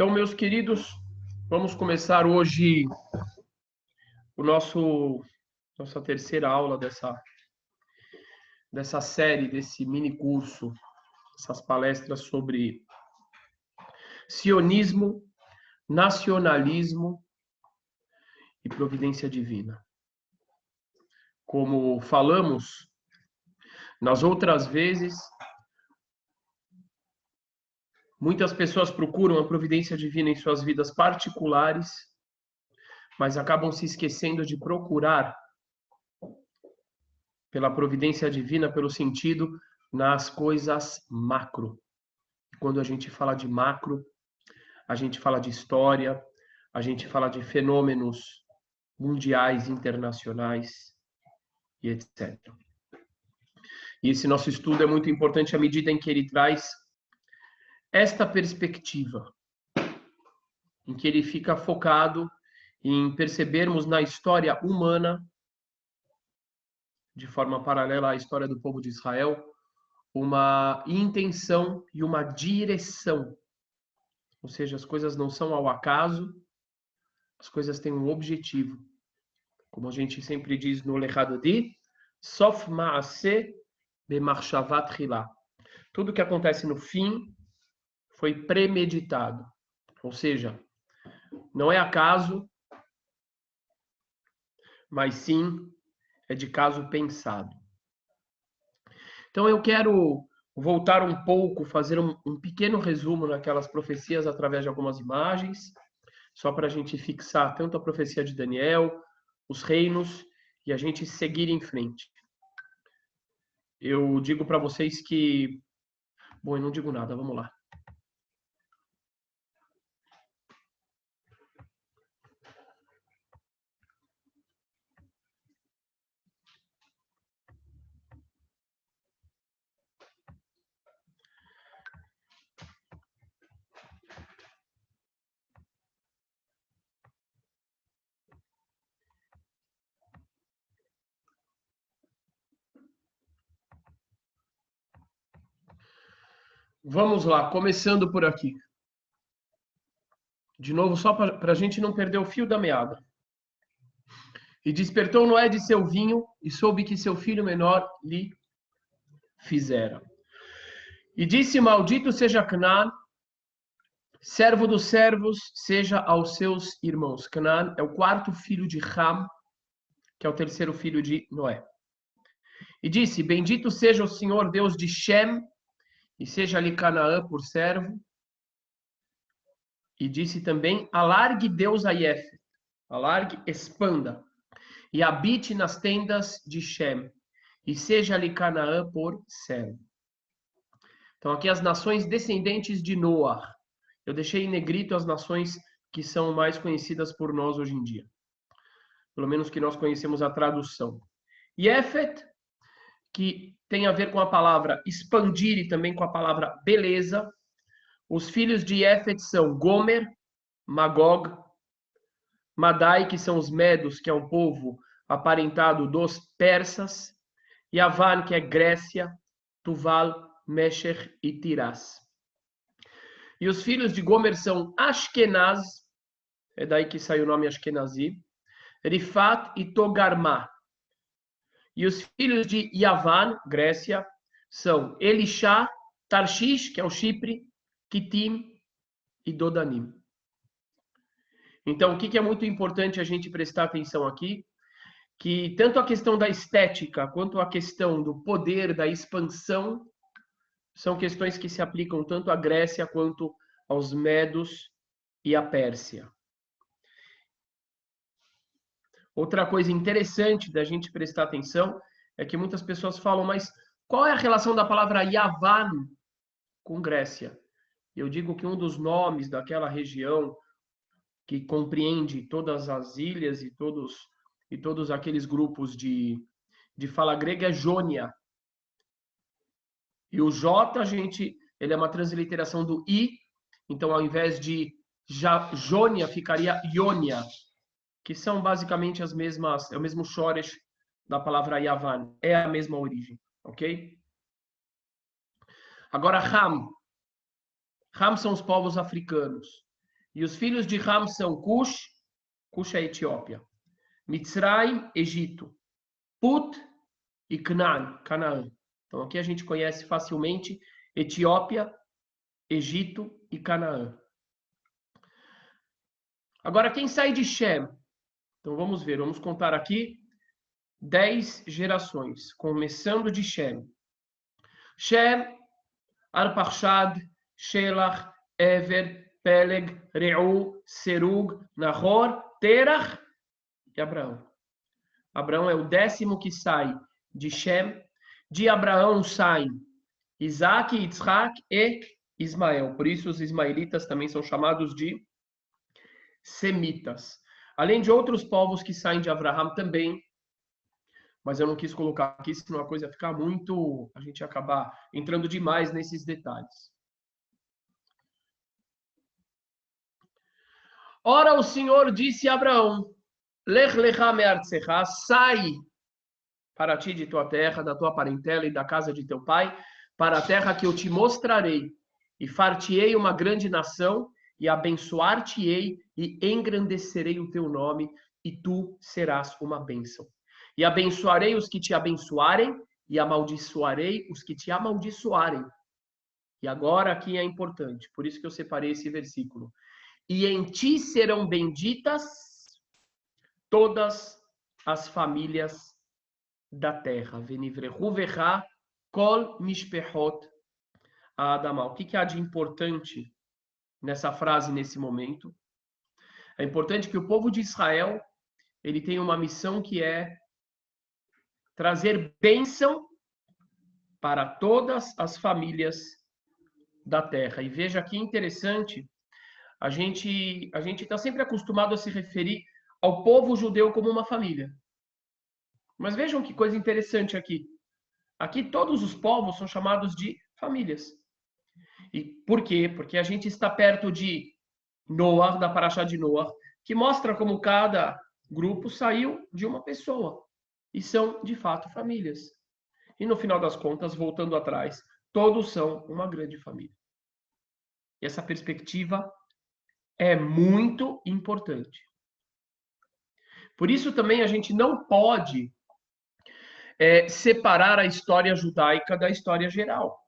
Então, meus queridos, vamos começar hoje nossa terceira aula dessa série, desse mini curso, essas palestras sobre sionismo, nacionalismo e providência divina. Como falamos nas outras vezes, muitas pessoas procuram a providência divina em suas vidas particulares, mas acabam se esquecendo de procurar pela providência divina, pelo sentido nas coisas macro. Quando a gente fala de macro, a gente fala de história, a gente fala de fenômenos mundiais, internacionais e etc. E esse nosso estudo é muito importante à medida em que ele traz esta perspectiva, em que ele fica focado em percebermos na história humana, de forma paralela à história do povo de Israel, uma intenção e uma direção. Ou seja, as coisas não são ao acaso, as coisas têm um objetivo. Como a gente sempre diz no Lechado de Sof Ma'aseh B'Machshavat Chilá. Tudo que acontece no fim foi premeditado. Ou seja, não é acaso, mas sim é de caso pensado. Então eu quero voltar um pouco, fazer um pequeno resumo naquelas profecias através de algumas imagens, só para a gente fixar tanto a profecia de Daniel, os reinos, e a gente seguir em frente. Eu digo para vocês que... Bom, eu não digo nada, vamos lá. Vamos lá, começando por aqui. De novo, só para a gente não perder o fio da meada. E despertou Noé de seu vinho e soube que seu filho menor lhe fizera. E disse, maldito seja Canaã, servo dos servos, seja aos seus irmãos. Canaã é o quarto filho de Ham, que é o terceiro filho de Noé. E disse, bendito seja o Senhor Deus de Shem, e seja-lhe Canaã por servo. E disse também, alargue Deus a Yefet, alargue, expanda, e habite nas tendas de Shem, e seja-lhe Canaã por servo. Então aqui as nações descendentes de Noar. Eu deixei em negrito as nações que são mais conhecidas por nós hoje em dia. Pelo menos que nós conhecemos a tradução. Yefet, que tem a ver com a palavra expandir e também com a palavra beleza. Os filhos de Yefet são Gomer, Magog, Madai, que são os medos, que é um povo aparentado dos persas, e Avan, que é Grécia, Tuval, Meshech e Tirás. E os filhos de Gomer são Ashkenaz, é daí que sai o nome Ashkenazi, Rifat e Togarmá. E os filhos de Yavan, Grécia, são Elishá, Tarshish, que é o Chipre, Kitim e Dodanim. Então, o que é muito importante a gente prestar atenção aqui? Que tanto a questão da estética quanto a questão do poder, da expansão, são questões que se aplicam tanto à Grécia quanto aos Medos e à Pérsia. Outra coisa interessante da gente prestar atenção é que muitas pessoas falam, mas qual é a relação da palavra Yavan com Grécia? Eu digo que um dos nomes daquela região que compreende todas as ilhas e todos aqueles grupos de fala grega é Jônia. E o J, ele é uma transliteração do I, então ao invés de Jônia, ficaria Iônia, que são basicamente as mesmas, é o mesmo shoresh da palavra Yavan, é a mesma origem, ok? Agora Ham. Ham são os povos africanos. E os filhos de Ram são Cush, Cush é Etiópia, Mitzrayim, Egito, Put e Canaã. Então aqui a gente conhece facilmente Etiópia, Egito e Canaã. Agora quem sai de Shem? Então vamos ver, vamos contar aqui 10 gerações, começando de Shem. Shem, Arpachshad, Shelach, Ever, Peleg, Reu, Serug, Nahor, Terach e Abraão. Abraão é o 10º que sai de Shem. De Abraão saem Isaac, Yitzhak e Ismael. Por isso os ismaelitas também são chamados de semitas. Além de outros povos que saem de Abraão também, mas eu não quis colocar aqui, senão a coisa ia ficar muito... a gente ia acabar entrando demais nesses detalhes. Ora, o Senhor disse a Abraão, Lech lecha me'artzecha, sai para ti de tua terra, da tua parentela e da casa de teu pai, para a terra que eu te mostrarei, e far-te-ei uma grande nação, e abençoar-te-ei, e engrandecerei o teu nome, e tu serás uma bênção. E abençoarei os que te abençoarem, e amaldiçoarei os que te amaldiçoarem. E agora aqui é importante, por isso que eu separei esse versículo. E em ti serão benditas todas as famílias da terra. Venivrehu vecha kol mishpechot Adamah. O que há de importante nessa frase, nesse momento? É importante que o povo de Israel ele tem uma missão que é trazer bênção para todas as famílias da terra. E veja que interessante, a gente está sempre acostumado a se referir ao povo judeu como uma família. Mas vejam que coisa interessante aqui. Aqui todos os povos são chamados de famílias. E por quê? Porque a gente está perto de Noah, da Parashá de Noah, que mostra como cada grupo saiu de uma pessoa. E são, de fato, famílias. E no final das contas, voltando atrás, todos são uma grande família. E essa perspectiva é muito importante. Por isso também a gente não pode separar a história judaica da história geral.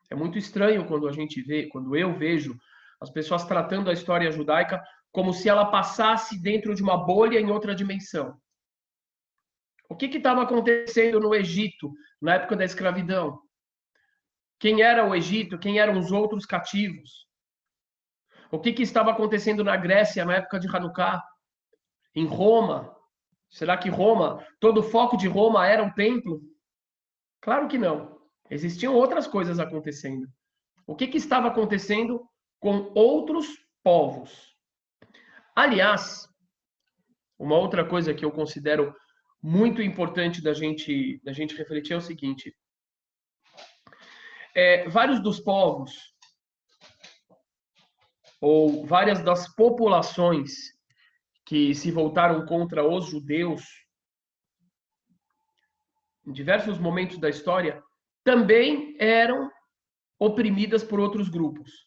É muito estranho quando a gente vê, quando eu vejo as pessoas tratando a história judaica como se ela passasse dentro de uma bolha em outra dimensão. O que estava acontecendo no Egito na época da escravidão? Quem era o Egito? Quem eram os outros cativos? O que estava acontecendo na Grécia na época de Hanukkah? Em Roma? Será que Roma, todo o foco de Roma era o templo? Claro que não. Existiam outras coisas acontecendo. O que estava acontecendo com outros povos? Aliás, uma outra coisa que eu considero muito importante da gente refletir é o seguinte. Vários dos povos, ou várias das populações que se voltaram contra os judeus, em diversos momentos da história, também eram oprimidas por outros grupos.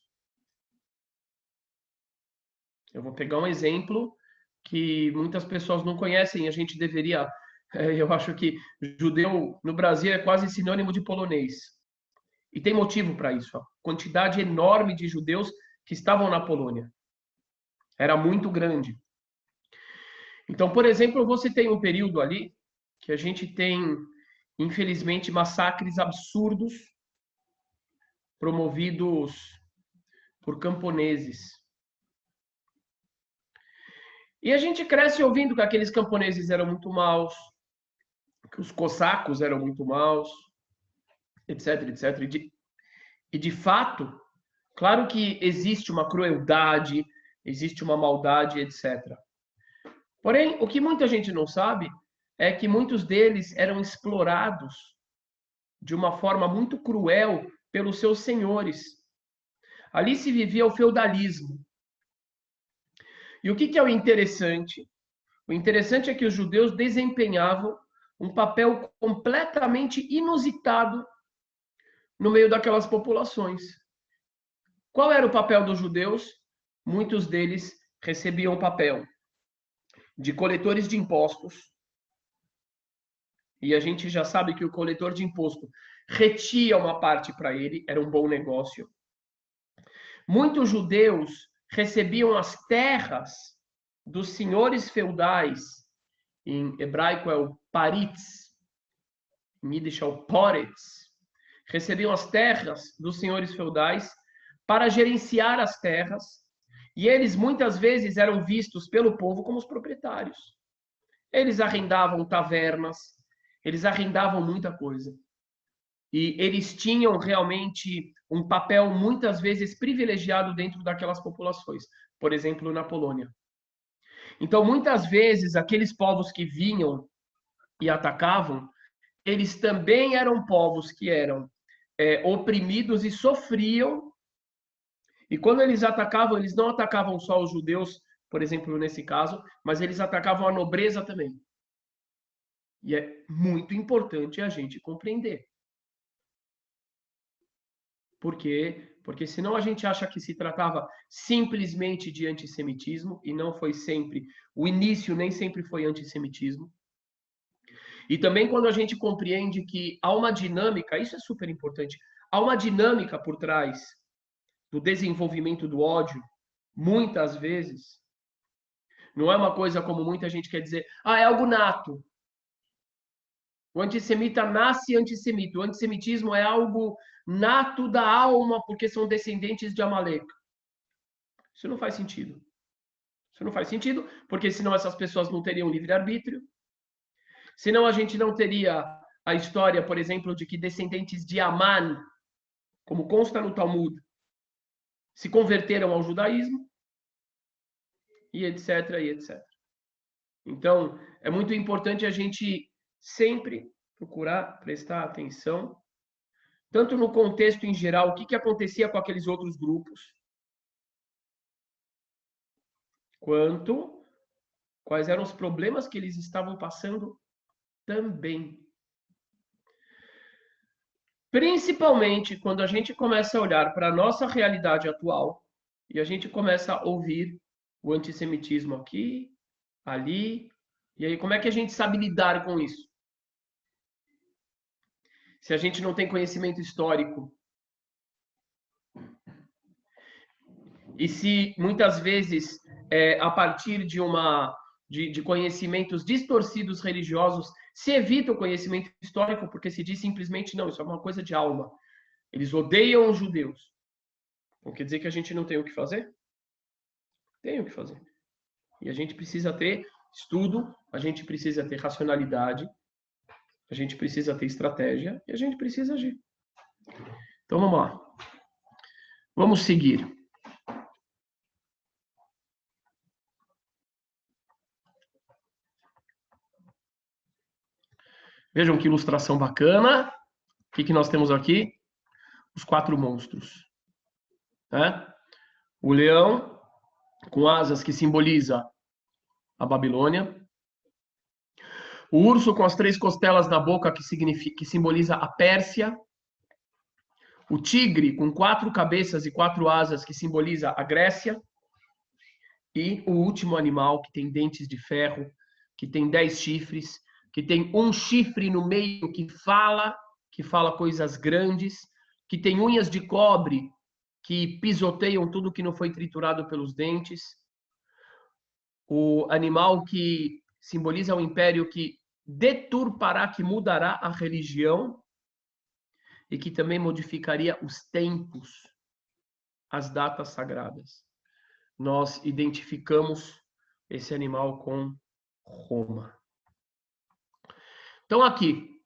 Eu vou pegar um exemplo que muitas pessoas não conhecem, a gente deveria... Eu acho que judeu no Brasil é quase sinônimo de polonês. E tem motivo para isso. A quantidade enorme de judeus que estavam na Polônia era muito grande. Então, por exemplo, você tem um período ali que a gente tem, infelizmente, massacres absurdos promovidos por camponeses. E a gente cresce ouvindo que aqueles camponeses eram muito maus, que os cossacos eram muito maus, etc, etc. E de fato, claro que existe uma crueldade, existe uma maldade, etc. Porém, o que muita gente não sabe é que muitos deles eram explorados de uma forma muito cruel pelos seus senhores. Ali se vivia o feudalismo. E o que é o interessante? O interessante é que os judeus desempenhavam um papel completamente inusitado no meio daquelas populações. Qual era o papel dos judeus? muitos deles recebiam o papel de coletores de impostos. E a gente já sabe que o coletor de imposto retia uma parte para ele, era um bom negócio. Muitos judeus recebiam as terras dos senhores feudais, em hebraico é o paritz, em Yiddish é o poretz, recebiam as terras dos senhores feudais para gerenciar as terras, e eles muitas vezes eram vistos pelo povo como os proprietários. Eles arrendavam tavernas, eles arrendavam muita coisa. E eles tinham realmente um papel muitas vezes privilegiado dentro daquelas populações, por exemplo, na Polônia. Então, muitas vezes, aqueles povos que vinham e atacavam, eles também eram povos que eram oprimidos e sofriam. E quando eles atacavam, eles não atacavam só os judeus, por exemplo, nesse caso, mas eles atacavam a nobreza também. E é muito importante a gente compreender. Por quê? Porque senão a gente acha que se tratava simplesmente de antissemitismo, e não foi sempre, o início nem sempre foi antissemitismo. E também quando a gente compreende que há uma dinâmica, isso é super importante, há uma dinâmica por trás do desenvolvimento do ódio, muitas vezes, não é uma coisa como muita gente quer dizer, é algo nato. O antissemita nasce antissemita. O antissemitismo é algo nato da alma, porque são descendentes de Amaleque. Isso não faz sentido. Isso não faz sentido, porque senão essas pessoas não teriam livre-arbítrio. Senão a gente não teria a história, por exemplo, de que descendentes de Amã, como consta no Talmud, se converteram ao judaísmo, e etc, e etc. Então, é muito importante a gente sempre procurar prestar atenção, tanto no contexto em geral, o que acontecia com aqueles outros grupos, quanto quais eram os problemas que eles estavam passando também. Principalmente quando a gente começa a olhar para a nossa realidade atual e a gente começa a ouvir o antissemitismo aqui, ali, e aí como é que a gente sabe lidar com isso? Se a gente não tem conhecimento histórico. E se muitas vezes, a partir de conhecimentos distorcidos religiosos, se evita o conhecimento histórico porque se diz simplesmente, não, isso é uma coisa de alma. Eles odeiam os judeus. Não quer dizer que a gente não tem o que fazer? Tem o que fazer. E a gente precisa ter estudo, a gente precisa ter racionalidade, a gente precisa ter estratégia e a gente precisa agir. Então vamos lá. Vamos seguir. Vejam que ilustração bacana. O que nós temos aqui? Os 4 monstros. Né? O leão, com asas, que simboliza a Babilônia. O urso, com as 3 costelas na boca, que simboliza a Pérsia. O tigre, com 4 cabeças e 4 asas, que simboliza a Grécia. E o último animal, que tem dentes de ferro, que tem 10 chifres, que tem um chifre no meio que fala coisas grandes, que tem unhas de cobre, que pisoteiam tudo que não foi triturado pelos dentes. O animal que simboliza o império que deturpará, que mudará a religião e que também modificaria os tempos, as datas sagradas. Nós identificamos esse animal com Roma. Então aqui,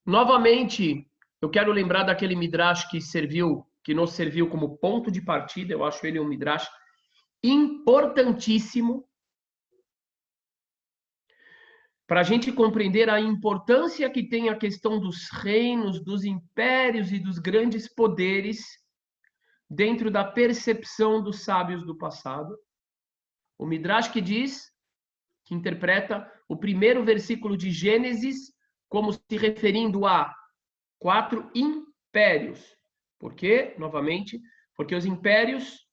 novamente, eu quero lembrar daquele midrash que nos serviu como ponto de partida. Eu acho ele um midrash importantíssimo para a gente compreender a importância que tem a questão dos reinos, dos impérios e dos grandes poderes dentro da percepção dos sábios do passado. O midrash que interpreta o primeiro versículo de Gênesis como se referindo a 4 impérios. Por quê? Novamente, porque os impérios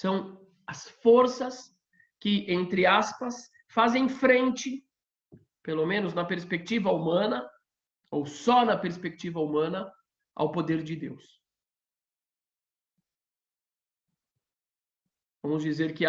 São as forças que, entre aspas, fazem frente, pelo menos na perspectiva humana, ou só na perspectiva humana, ao poder de Deus. Vamos dizer que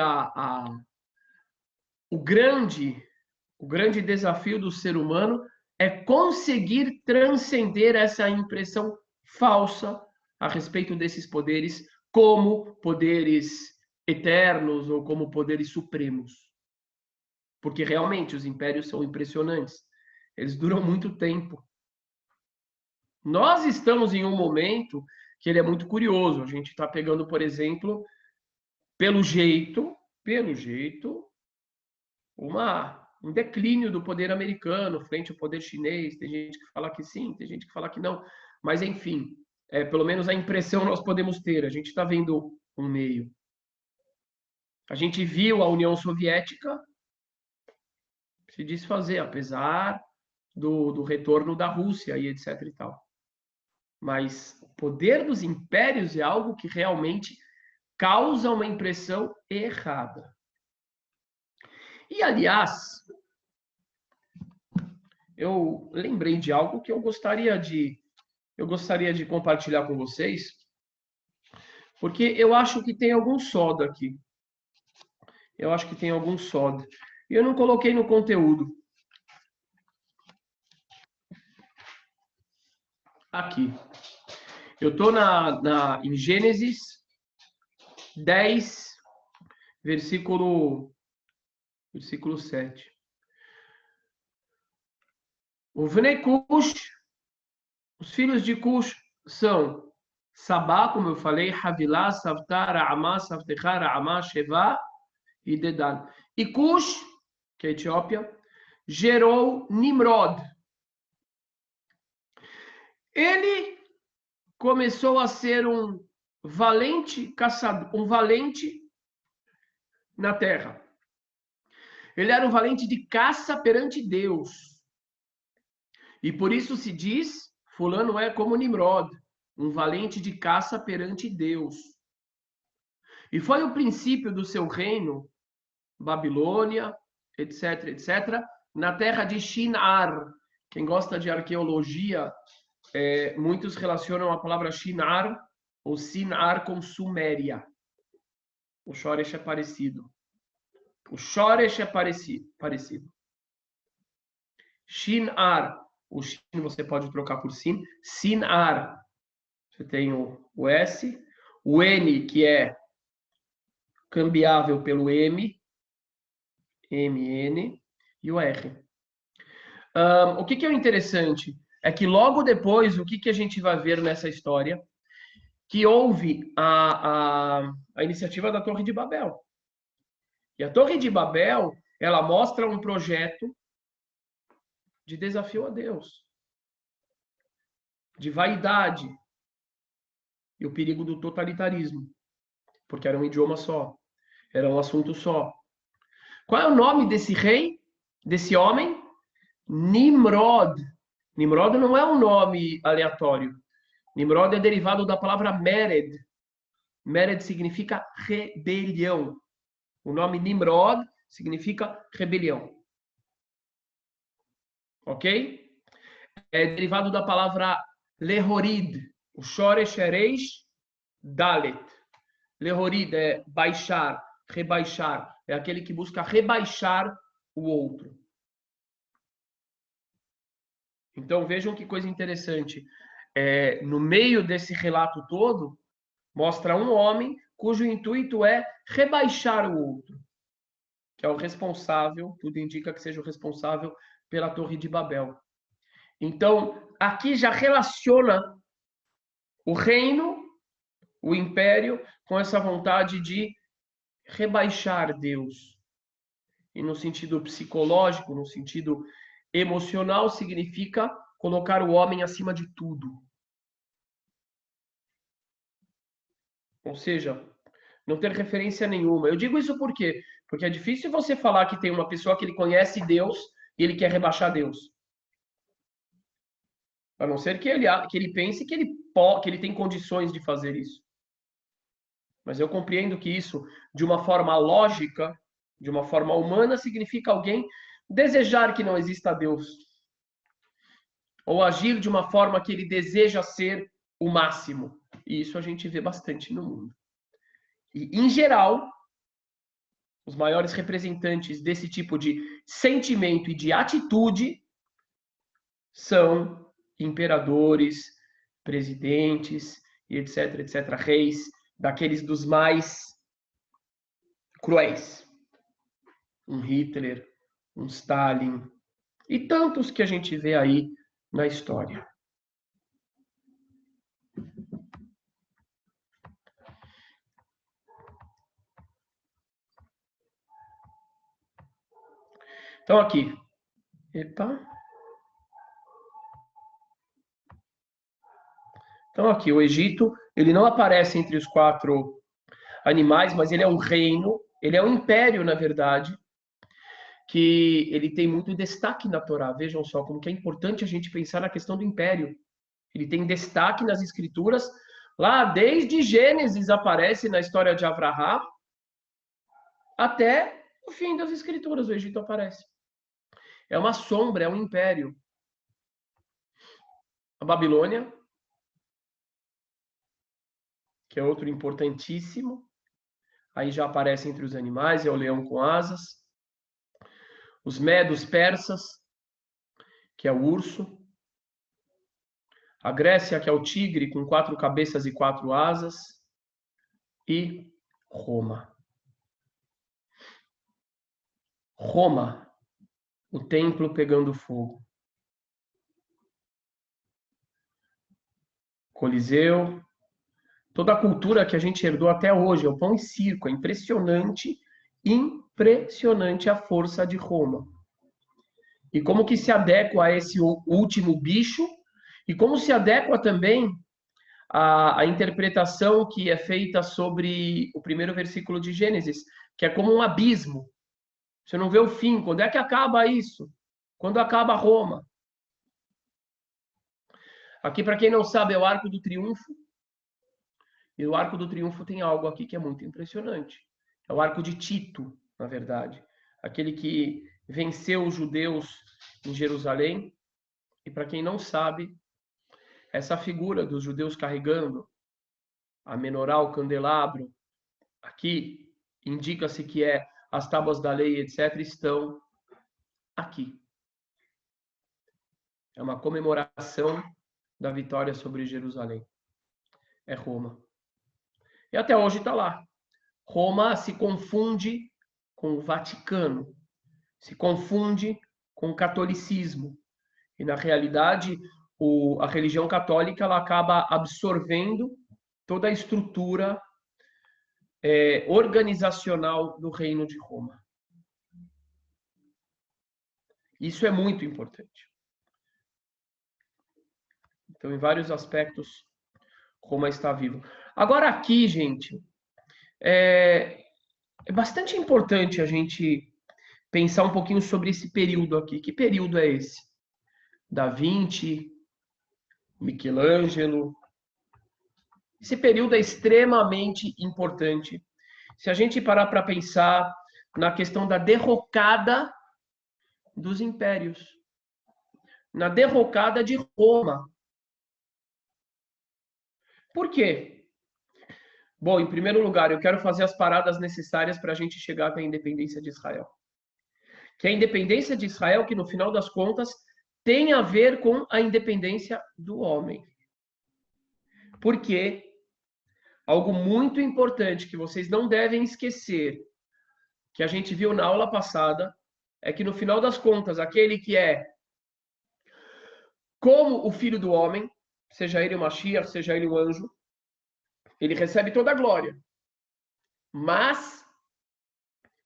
o grande desafio do ser humano é conseguir transcender essa impressão falsa a respeito desses poderes como poderes eternos ou como poderes supremos. Porque realmente os impérios são impressionantes. Eles duram muito tempo. Nós estamos em um momento que ele é muito curioso. A gente está pegando, por exemplo, pelo jeito, um declínio do poder americano frente ao poder chinês. Tem gente que fala que sim, tem gente que fala que não. Mas, enfim, pelo menos a impressão nós podemos ter. A gente está vendo um meio. A gente viu a União Soviética se desfazer, apesar do retorno da Rússia e etc. e tal. Mas o poder dos impérios é algo que realmente causa uma impressão errada. E, aliás, eu lembrei de algo que eu gostaria de compartilhar com vocês, porque eu acho que tem algum soda aqui. Eu acho que tem algum soda. E eu não coloquei no conteúdo. Aqui. Eu estou em Gênesis 10, versículo 7. O Vnei Cush, os filhos de Cush são Sabá, como eu falei, Havilá, Savtar, Raamá, Savtechá, Raamá, Shevá e Dedan. E Cush, que é a Etiópia, gerou Nimrod. Ele começou a ser um valente caçador, um valente na terra. Ele era um valente de caça perante Deus. E por isso se diz, fulano é como Nimrod, um valente de caça perante Deus. E foi o princípio do seu reino, Babilônia, etc., etc., na terra de Shinar. Quem gosta de arqueologia, muitos relacionam a palavra Shinar ou Sinar com Suméria. O Shoresh é parecido. O Shoresh é parecido. Shinar. O Shin você pode trocar por Sin. Sinar. Você tem o S. O N, que é cambiável pelo M. MN. E o R. O que é interessante é que logo depois, o que a gente vai ver nessa história? Que houve a iniciativa da Torre de Babel. E a Torre de Babel, ela mostra um projeto de desafio a Deus, de vaidade e o perigo do totalitarismo, porque era um idioma só, era um assunto só. Qual é o nome desse rei, desse homem? Nimrod. Nimrod não é um nome aleatório. Nimrod é derivado da palavra Mered. Mered significa rebelião. O nome Nimrod significa rebelião. Ok? É derivado da palavra Lehorid. O Shoresh é Reish Dalet. Lehorid é baixar, rebaixar. É aquele que busca rebaixar o outro. Então vejam que coisa interessante. No meio desse relato todo, mostra um homem cujo intuito é rebaixar o outro, que é o responsável, tudo indica que seja o responsável pela Torre de Babel. Então, aqui já relaciona o reino, o império, com essa vontade de rebaixar Deus. E no sentido psicológico, no sentido emocional, significa colocar o homem acima de tudo. Ou seja, não ter referência nenhuma. Eu digo isso por quê? Porque é difícil você falar que tem uma pessoa que ele conhece Deus e ele quer rebaixar Deus. A não ser que ele pense que ele tem condições de fazer isso. Mas eu compreendo que isso, de uma forma lógica, de uma forma humana, significa alguém desejar que não exista Deus. Ou agir de uma forma que ele deseja ser o máximo. E isso a gente vê bastante no mundo. E, em geral, os maiores representantes desse tipo de sentimento e de atitude são imperadores, presidentes, e etc, etc, reis, daqueles dos mais cruéis. Um Hitler, um Stalin, e tantos que a gente vê aí na história. Então aqui, epa. Então aqui, o Egito, ele não aparece entre os 4 animais, mas ele é um reino, ele é um império, na verdade, que ele tem muito destaque na Torá. Vejam só como que é importante a gente pensar na questão do império. Ele tem destaque nas escrituras, lá desde Gênesis aparece na história de Abraham, até o fim das escrituras o Egito aparece. É uma sombra, é um império. A Babilônia, que é outro importantíssimo, aí já aparece entre os animais, é o leão com asas. Os medos persas, que é o urso. A Grécia, que é o tigre com 4 cabeças e 4 asas. E Roma. Roma, o templo pegando fogo. Coliseu, toda a cultura que a gente herdou até hoje, é o pão e circo, é impressionante, impressionante a força de Roma. E como que se adequa a esse último bicho, e como se adequa também a interpretação que é feita sobre o primeiro versículo de Gênesis, que é como um abismo. Você não vê o fim. Quando é que acaba isso? Quando acaba Roma? Aqui, para quem não sabe, é o Arco do Triunfo. E o Arco do Triunfo tem algo aqui que é muito impressionante. É o Arco de Tito, na verdade. Aquele que venceu os judeus em Jerusalém. E para quem não sabe, essa figura dos judeus carregando a menorá, o candelabro, aqui indica-se que as tábuas da lei, etc., estão aqui. É uma comemoração da vitória sobre Jerusalém. É Roma. E até hoje está lá. Roma se confunde com o Vaticano, se confunde com o catolicismo. E, na realidade, a religião católica ela acaba absorvendo toda a estrutura organizacional do Reino de Roma. Isso é muito importante. Então, em vários aspectos, Roma está viva. Agora, aqui, gente, é bastante importante a gente pensar um pouquinho sobre esse período aqui. Que período é esse? Da Vinci, Michelangelo. Esse período é extremamente importante. Se a gente parar para pensar na questão da derrocada dos impérios, na derrocada de Roma. Por quê? Bom, em primeiro lugar, eu quero fazer as paradas necessárias para a gente chegar até a independência de Israel. Que a independência de Israel, que no final das contas, tem a ver com a independência do homem. Porque algo muito importante que vocês não devem esquecer, que a gente viu na aula passada, é que no final das contas, aquele que é como o filho do homem, seja ele o Mashiach, seja ele o anjo, ele recebe toda a glória. Mas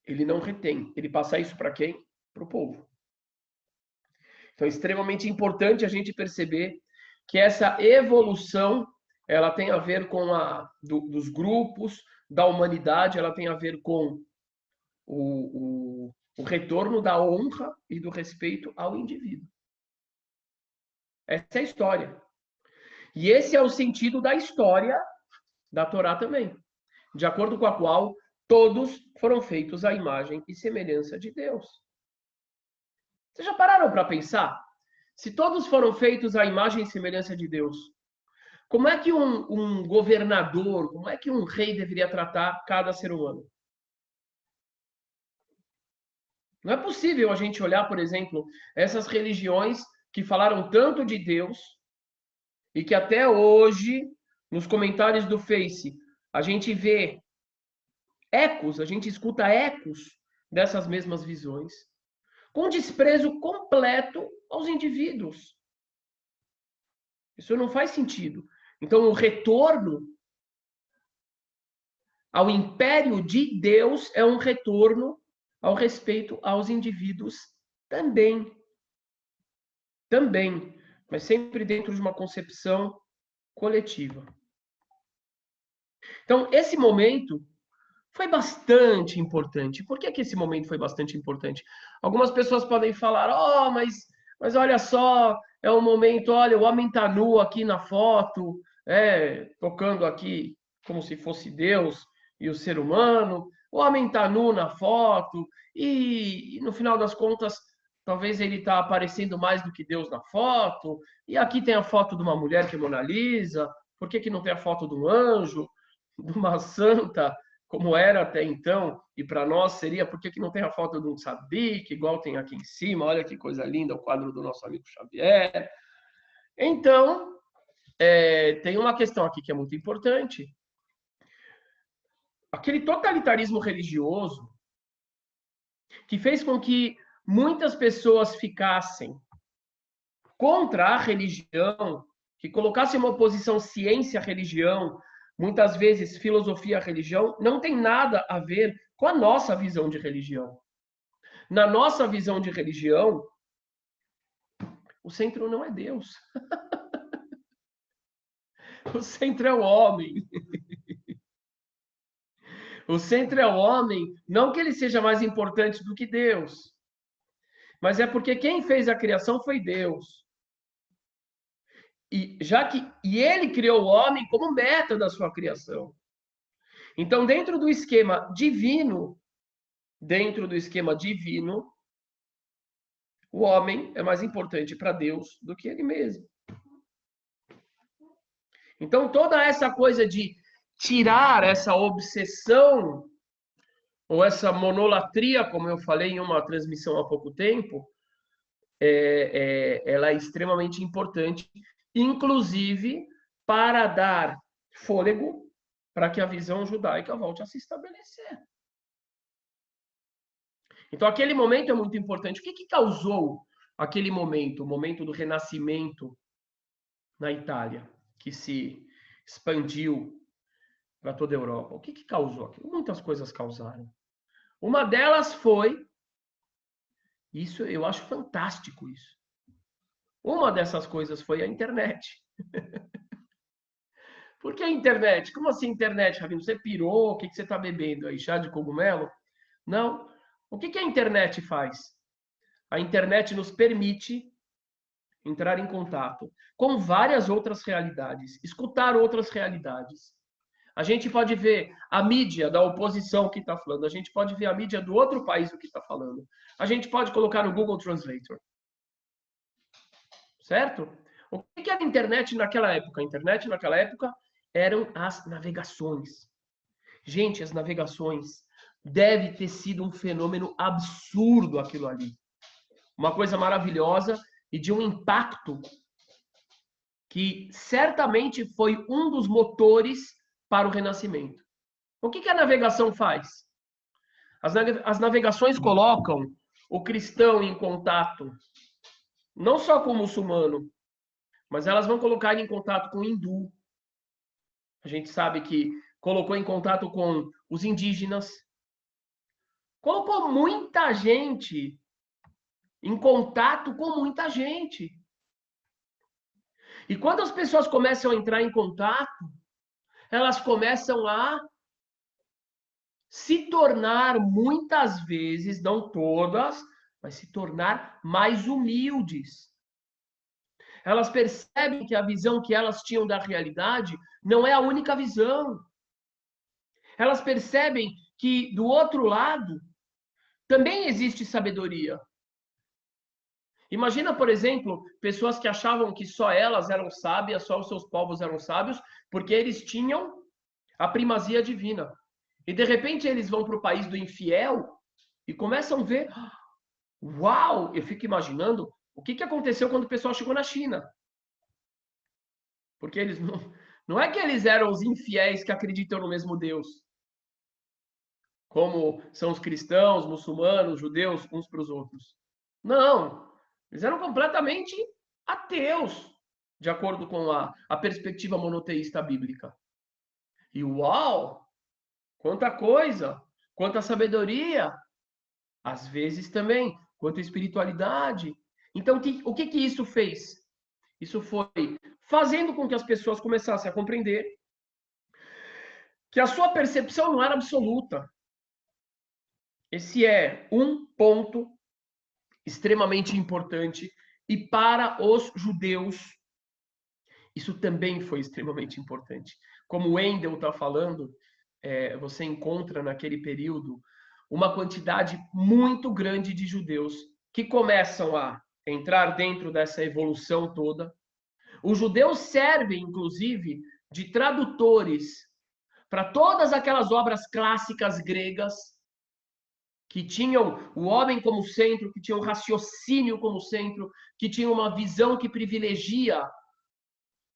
ele não retém. Ele passa isso para quem? Para o povo. Então é extremamente importante a gente perceber que essa evolução ela tem a ver com dos grupos, da humanidade, ela tem a ver com o retorno da honra e do respeito ao indivíduo. Essa é a história. E esse é o sentido da história da Torá também. de acordo com a qual todos foram feitos à imagem e semelhança de Deus. Vocês já pararam para pensar? Se todos foram feitos à imagem e semelhança de Deus, como é que um governador, como é que um rei deveria tratar cada ser humano? Não é possível a gente olhar, por exemplo, essas religiões que falaram tanto de Deus e que até hoje, nos comentários do Face, a gente vê ecos, a gente escuta ecos dessas mesmas visões, com desprezo completo aos indivíduos. Isso não faz sentido. Então, o retorno ao império de Deus é um retorno ao respeito aos indivíduos também. Também, mas sempre dentro de uma concepção coletiva. Então, esse momento foi bastante importante. Por que esse momento foi bastante importante? Algumas pessoas podem falar, mas olha só, é um momento, olha, o homem está nu aqui na foto, tocando aqui como se fosse Deus e o ser humano, o homem está nu na foto, e no final das contas, talvez ele está aparecendo mais do que Deus na foto, e aqui tem a foto de uma mulher que é Mona Lisa, por que não tem a foto de um anjo, de uma santa, como era até então, e para nós seria, por que não tem a foto de um tzadik, igual tem aqui em cima, olha que coisa linda, o quadro do nosso amigo Xavier. Então, tem uma questão aqui que é muito importante. Aquele totalitarismo religioso que fez com que muitas pessoas ficassem contra a religião, que colocassem uma oposição ciência-religião, muitas vezes filosofia-religião, não tem nada a ver com a nossa visão de religião. Na nossa visão de religião, o centro não é Deus. O centro é o homem. O centro é o homem, não que ele seja mais importante do que Deus, mas é porque quem fez a criação foi Deus. E ele criou o homem como meta da sua criação. Então, dentro do esquema divino, o homem é mais importante para Deus do que ele mesmo. Então, toda essa coisa de tirar essa obsessão ou essa monolatria, como eu falei em uma transmissão há pouco tempo, ela é extremamente importante, inclusive para dar fôlego para que a visão judaica volte a se estabelecer. Então, aquele momento é muito importante. O que causou aquele momento, o momento do Renascimento na Itália, que se expandiu para toda a Europa? O que causou aquilo? Muitas coisas causaram. Uma delas foi, isso eu acho fantástico isso. Uma dessas coisas foi a internet. Por que a internet? Como assim internet, Rabino? Você pirou? O que você está bebendo aí? Chá de cogumelo? Não. O que a internet faz? A internet nos permite entrar em contato com várias outras realidades, escutar outras realidades. A gente pode ver a mídia da oposição que está falando, a gente pode ver a mídia do outro país o que está falando. A gente pode colocar no Google Translator. Certo? O que era a internet naquela época? A internet naquela época eram as navegações. Gente, as navegações deve ter sido um fenômeno absurdo aquilo ali. Uma coisa maravilhosa e de um impacto que certamente foi um dos motores para o Renascimento. O que a navegação faz? As navegações colocam o cristão em contato não só com o muçulmano, mas elas vão colocar ele em contato com o hindu. A gente sabe que colocou em contato com os indígenas. Colocou muita gente em contato com muita gente. E quando as pessoas começam a entrar em contato, elas começam a se tornar, muitas vezes, não todas, mas se tornar mais humildes. Elas percebem que a visão que elas tinham da realidade não é a única visão. Elas percebem que do outro lado também existe sabedoria. Imagina, por exemplo, pessoas que achavam que só elas eram sábias, só os seus povos eram sábios, porque eles tinham a primazia divina. E de repente eles vão para o país do infiel e começam a ver, uau, eu fico imaginando o que aconteceu quando o pessoal chegou na China. Porque eles não é que eles eram os infiéis que acreditam no mesmo Deus, como são os cristãos, muçulmanos, judeus, uns para os outros. Não, eles eram completamente ateus, de acordo com a perspectiva monoteísta bíblica. E uau, quanta coisa, quanta sabedoria, às vezes também, quanta espiritualidade. Então, o que isso fez? Isso foi fazendo com que as pessoas começassem a compreender que a sua percepção não era absoluta. Esse é um ponto extremamente importante. E para os judeus, isso também foi extremamente importante. Como o Wendell está falando, você encontra naquele período uma quantidade muito grande de judeus que começam a entrar dentro dessa evolução toda. Os judeus servem, inclusive, de tradutores para todas aquelas obras clássicas gregas que tinham o homem como centro, que tinham o raciocínio como centro, que tinham uma visão que privilegia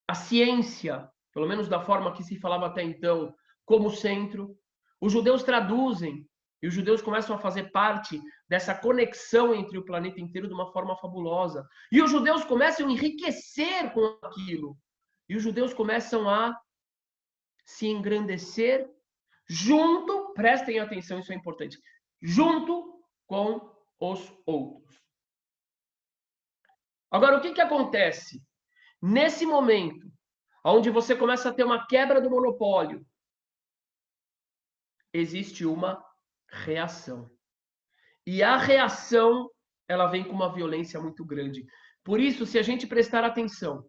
a ciência, pelo menos da forma que se falava até então, como centro. Os judeus traduzem, e os judeus começam a fazer parte dessa conexão entre o planeta inteiro de uma forma fabulosa. E os judeus começam a enriquecer com aquilo. E os judeus começam a se engrandecer junto, prestem atenção, isso é importante, junto com os outros. Agora, o que acontece? Nesse momento, onde você começa a ter uma quebra do monopólio, existe uma reação. E a reação, ela vem com uma violência muito grande. Por isso, se a gente prestar atenção,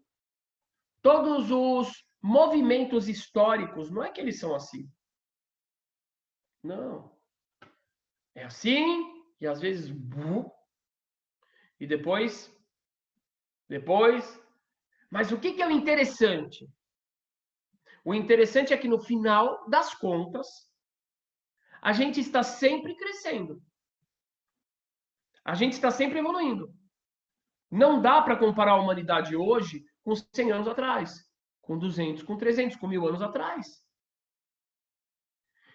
todos os movimentos históricos, não é que eles são assim. Não. É assim, e às vezes... E depois... Mas o que é o interessante? O interessante é que no final das contas, a gente está sempre crescendo. A gente está sempre evoluindo. Não dá para comparar a humanidade hoje com 100 anos atrás, com 200, com 300, com 1000 anos atrás.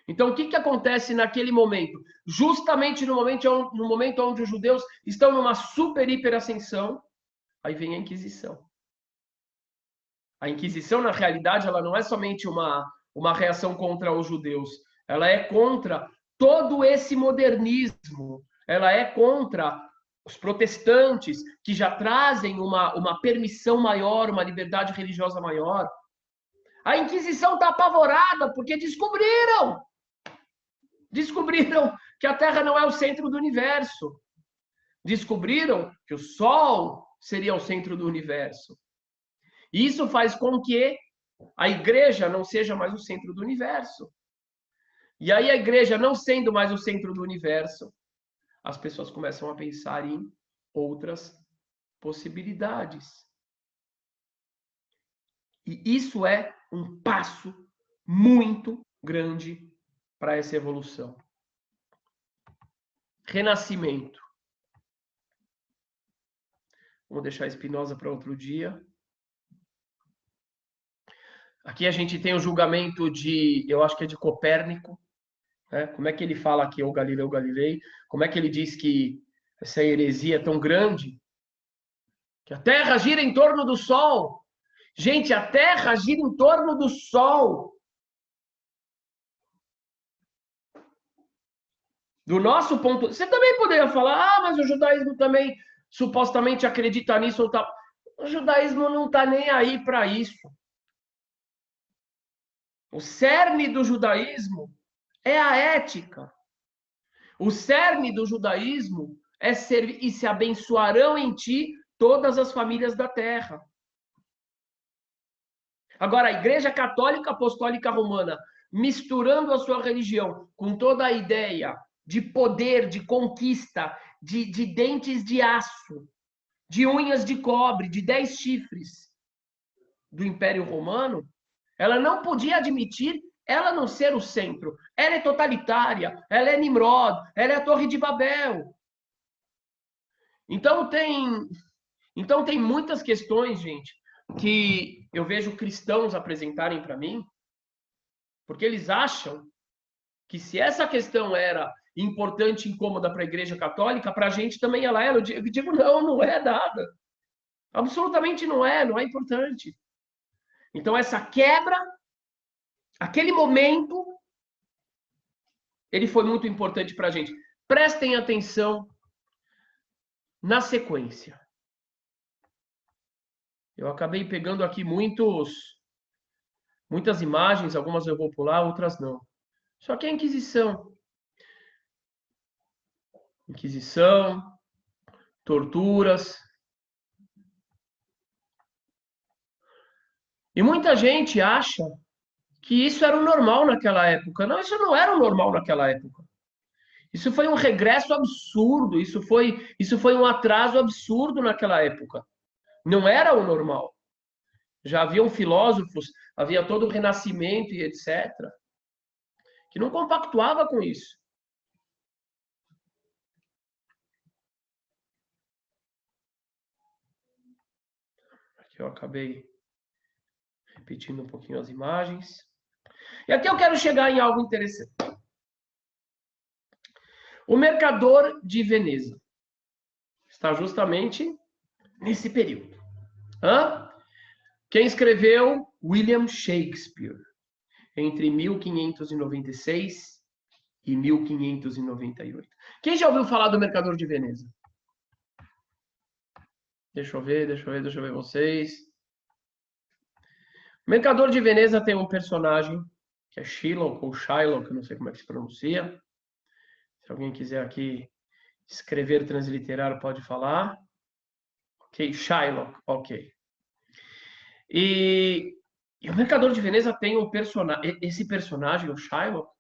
Então, o que acontece naquele momento? Justamente no momento onde os judeus estão numa super, hiper ascensão, aí vem a Inquisição. A Inquisição, na realidade, ela não é somente uma reação contra os judeus, ela é contra todo esse modernismo, ela é contra os protestantes, que já trazem uma permissão maior, uma liberdade religiosa maior. A Inquisição está apavorada porque descobriram que a Terra não é o centro do universo. Descobriram que o Sol seria o centro do universo. Isso faz com que a igreja não seja mais o centro do universo. E aí a igreja não sendo mais o centro do universo, as pessoas começam a pensar em outras possibilidades. E isso é um passo muito grande para essa evolução. Renascimento. Vamos deixar Spinoza para outro dia. Aqui a gente tem o julgamento eu acho que é de Copérnico, né? Como é que ele fala aqui, o Galileu Galilei, como é que ele diz que essa heresia é tão grande, que a Terra gira em torno do Sol. Gente, a Terra gira em torno do Sol. Do nosso ponto... Você também poderia falar, mas o judaísmo também supostamente acredita nisso ou tal. O judaísmo não está nem aí para isso. O cerne do judaísmo é a ética. O cerne do judaísmo é servir, e se abençoarão em ti todas as famílias da terra. Agora, a Igreja Católica Apostólica Romana misturando a sua religião com toda a ideia de poder, de conquista, de dentes de aço, de unhas de cobre, de 10 chifres do Império Romano, ela não podia admitir ela não ser o centro. Ela é totalitária, ela é Nimrod, ela é a Torre de Babel. Então tem muitas questões, gente, que eu vejo cristãos apresentarem para mim, porque eles acham que se essa questão era importante e incômoda para a Igreja Católica, para a gente também ela era. Eu digo, não é nada. Absolutamente não é importante. Então, essa quebra, aquele momento, ele foi muito importante para a gente. Prestem atenção na sequência. Eu acabei pegando aqui muitas imagens, algumas eu vou pular, outras não. Só que a Inquisição. Torturas. E muita gente acha que isso era o normal naquela época. Não, isso não era o normal naquela época. Isso foi um regresso absurdo, isso foi um atraso absurdo naquela época. Não era o normal. Já haviam filósofos, havia todo o Renascimento e etc., que não compactuava com isso. Aqui eu acabei repetindo um pouquinho as imagens. E aqui eu quero chegar em algo interessante. O Mercador de Veneza está justamente nesse período. Quem escreveu? William Shakespeare, entre 1596 e 1598. Quem já ouviu falar do Mercador de Veneza? Deixa eu ver vocês. O Mercador de Veneza tem um personagem que é Shylock, ou Shylock, não sei como é que se pronuncia. Se alguém quiser aqui escrever transliterar, pode falar. Ok, Shylock, ok. E o Mercador de Veneza tem um personagem. Esse personagem, o Shylock,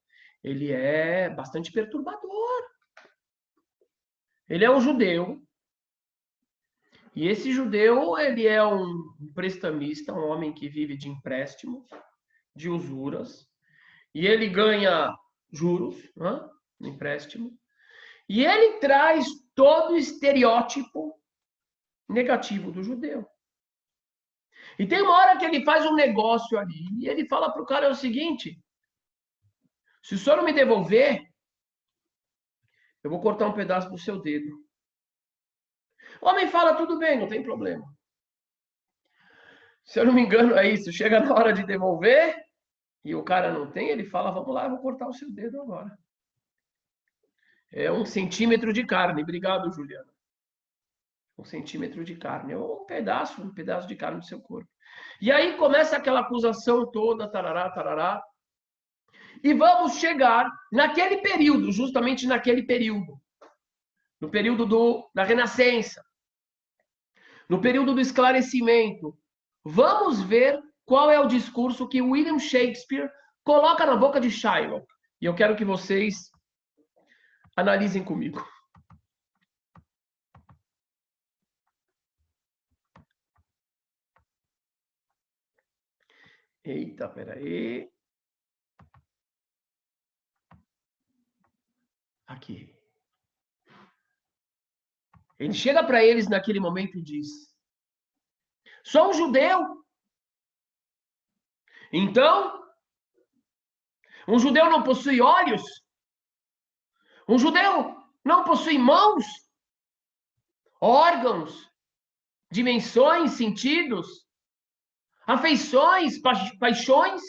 ele é bastante perturbador. Ele é um judeu. E esse judeu, ele é um prestamista, um homem que vive de empréstimos, de usuras. E ele ganha juros, no empréstimo. E ele traz todo o estereótipo negativo do judeu. E tem uma hora que ele faz um negócio ali e ele fala para o cara o seguinte: se o senhor não me devolver, eu vou cortar um pedaço do seu dedo. O homem fala, tudo bem, não tem problema. Se eu não me engano, é isso. Chega na hora de devolver e o cara não tem, ele fala, vamos lá, eu vou cortar o seu dedo agora. É 1 centímetro de carne. Obrigado, Juliana. 1 centímetro de carne. É um pedaço de carne do seu corpo. E aí começa aquela acusação toda, tarará, tarará. E vamos chegar naquele período, justamente naquele período. No período da Renascença. No período do Esclarecimento. Vamos ver qual é o discurso que William Shakespeare coloca na boca de Shylock. E eu quero que vocês analisem comigo. Eita, peraí. Aqui. Ele chega para eles naquele momento e diz: sou um judeu. Então, um judeu não possui olhos? Um judeu não possui mãos, órgãos, dimensões, sentidos, afeições, paixões?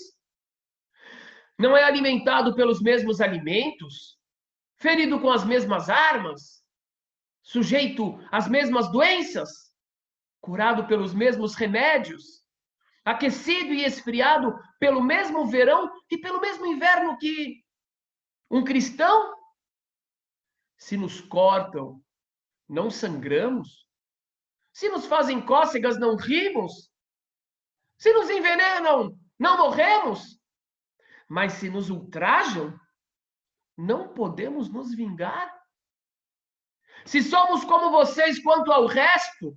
Não é alimentado pelos mesmos alimentos? Ferido com as mesmas armas? Sujeito às mesmas doenças? Curado pelos mesmos remédios? Aquecido e esfriado pelo mesmo verão e pelo mesmo inverno que um cristão? Se nos cortam, não sangramos? Se nos fazem cócegas, não rimos? Se nos envenenam, não morremos? Mas se nos ultrajam, não podemos nos vingar? Se somos como vocês quanto ao resto,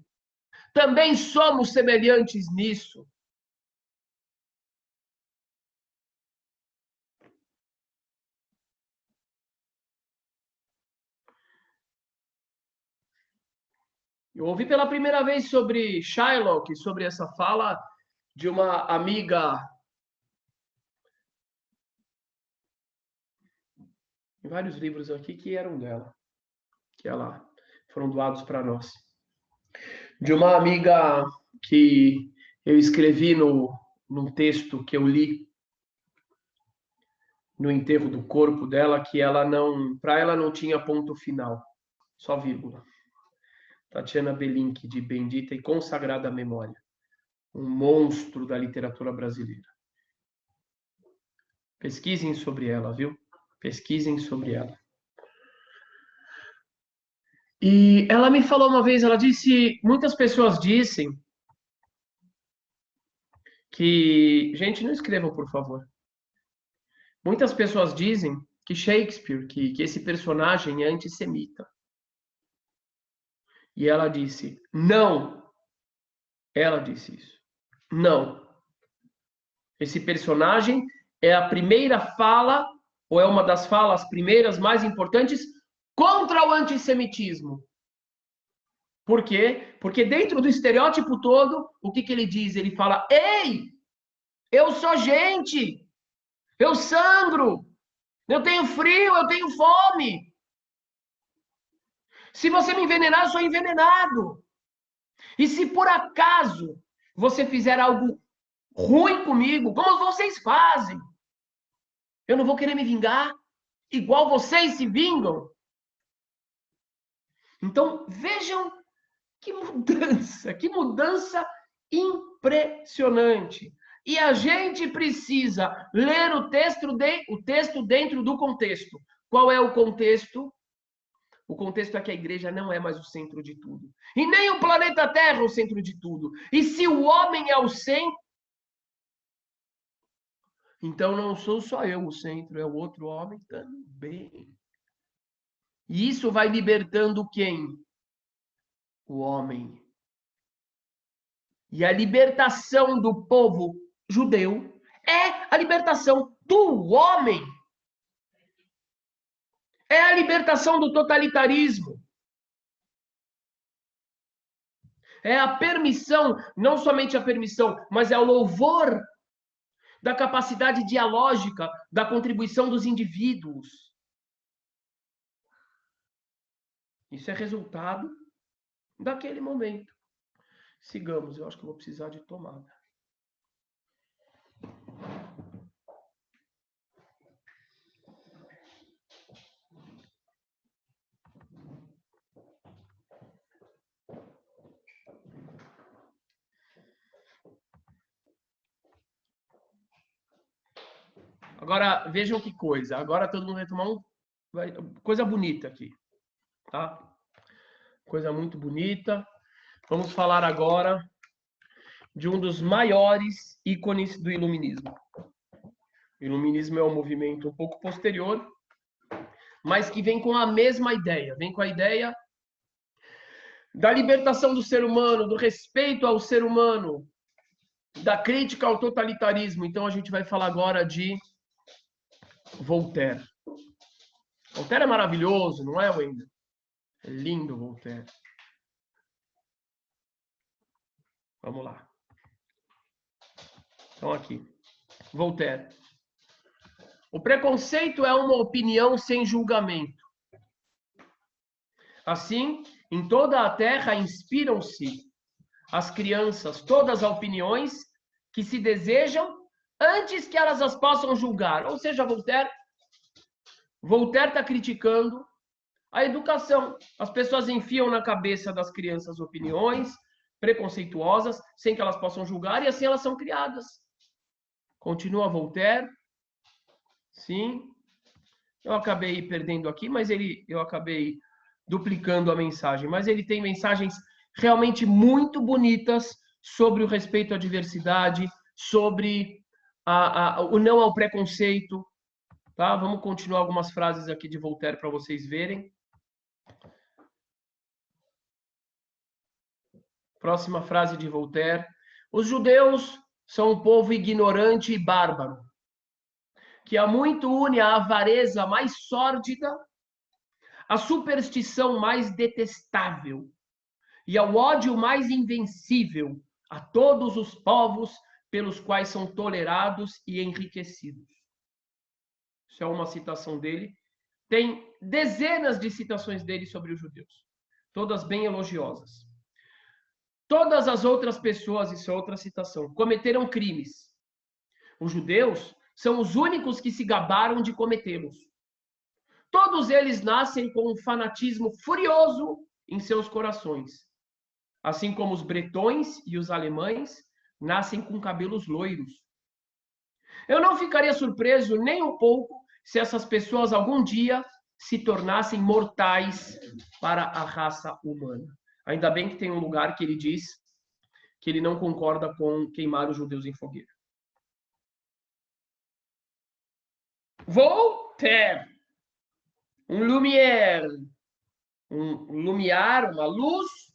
também somos semelhantes nisso. Eu ouvi pela primeira vez sobre Shylock, sobre essa fala de uma amiga. Tem vários livros aqui que eram dela, que ela foram doados para nós. De uma amiga que eu escrevi num texto que eu li no enterro do corpo dela, que ela não, para ela não tinha ponto final, só vírgula. Tatiana Belink, de Bendita e Consagrada Memória, um monstro da literatura brasileira. Pesquisem sobre ela, viu? Pesquisem sobre ela. E ela me falou uma vez, ela disse, muitas pessoas dizem que, gente, não escrevam, por favor. Muitas pessoas dizem que Shakespeare, que esse personagem é antissemita. E ela disse, não. Ela disse isso. Não. Esse personagem é a primeira fala, ou é uma das falas primeiras mais importantes, contra o antissemitismo. Por quê? Porque dentro do estereótipo todo, o que ele diz? Ele fala, ei, eu sou gente, eu sangro, eu tenho frio, eu tenho fome. Se você me envenenar, eu sou envenenado. E se por acaso você fizer algo ruim comigo, como vocês fazem, eu não vou querer me vingar, igual vocês se vingam. Então, vejam que mudança impressionante. E a gente precisa ler o texto dentro do contexto. Qual é o contexto? O contexto é que a igreja não é mais o centro de tudo. E nem o planeta Terra é o centro de tudo. E se o homem é o centro, então não sou só eu o centro, é o outro homem também. E isso vai libertando quem? O homem. E a libertação do povo judeu é a libertação do homem. É a libertação do totalitarismo. É a permissão, não somente a permissão, mas é o louvor da capacidade dialógica, da contribuição dos indivíduos. Isso é resultado daquele momento. Sigamos, eu acho que eu vou precisar de tomada. Agora, vejam que coisa. Agora todo mundo vai tomar coisa bonita aqui, tá? Coisa muito bonita. Vamos falar agora de um dos maiores ícones do iluminismo. O iluminismo é um movimento um pouco posterior, mas que vem com a mesma ideia. Vem com a ideia da libertação do ser humano, do respeito ao ser humano, da crítica ao totalitarismo. Então a gente vai falar agora de Voltaire. Voltaire é maravilhoso, não é, Wendel? É lindo, Voltaire. Vamos lá. Então aqui. Voltaire. O preconceito é uma opinião sem julgamento. Assim, em toda a terra inspiram-se as crianças todas as opiniões que se desejam antes que elas as possam julgar. Ou seja, Voltaire está criticando a educação. As pessoas enfiam na cabeça das crianças opiniões preconceituosas sem que elas possam julgar e assim elas são criadas. Continua Voltaire. Sim. Eu acabei perdendo aqui, mas eu acabei duplicando a mensagem. Mas ele tem mensagens realmente muito bonitas sobre o respeito à diversidade, sobre o não ao preconceito. Tá? Vamos continuar algumas frases aqui de Voltaire para vocês verem. Próxima frase de Voltaire. Os judeus são um povo ignorante e bárbaro, que há muito une a avareza mais sórdida, a superstição mais detestável e ao ódio mais invencível a todos os povos pelos quais são tolerados e enriquecidos. Isso é uma citação dele. Tem dezenas de citações dele sobre os judeus, todas bem elogiosas. Todas as outras pessoas, isso é outra citação, cometeram crimes. Os judeus são os únicos que se gabaram de cometê-los. Todos eles nascem com um fanatismo furioso em seus corações. Assim como os bretões e os alemães nascem com cabelos loiros. Eu não ficaria surpreso nem um pouco se essas pessoas algum dia se tornassem mortais para a raça humana. Ainda bem que tem um lugar que ele diz que ele não concorda com queimar os judeus em fogueira. Voltaire, um lumière, uma luz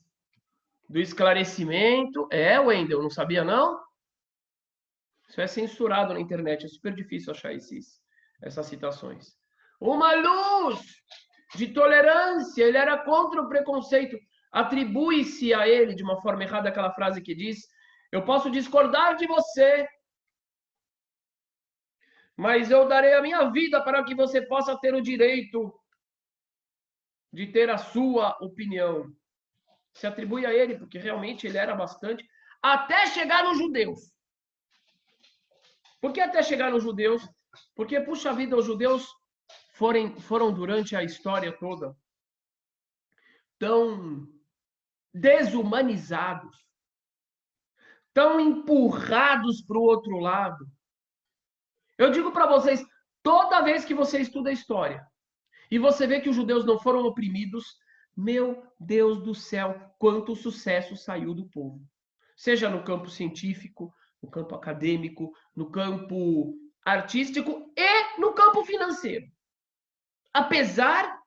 do esclarecimento. Wendel, não sabia não? Isso é censurado na internet, é super difícil achar essas citações. Uma luz de tolerância, ele era contra o preconceito. Atribui-se a ele, de uma forma errada, aquela frase que diz: eu posso discordar de você, mas eu darei a minha vida para que você possa ter o direito de ter a sua opinião. Se atribui a ele, porque realmente ele era bastante, até chegar nos judeus. Por que até chegar nos judeus? Porque, puxa vida, os judeus foram durante a história toda tão desumanizados, tão empurrados para o outro lado. Eu digo para vocês, toda vez que você estuda a história e você vê que os judeus não foram oprimidos, meu Deus do céu, quanto sucesso saiu do povo. Seja no campo científico, no campo acadêmico, no campo artístico e no campo financeiro. Apesar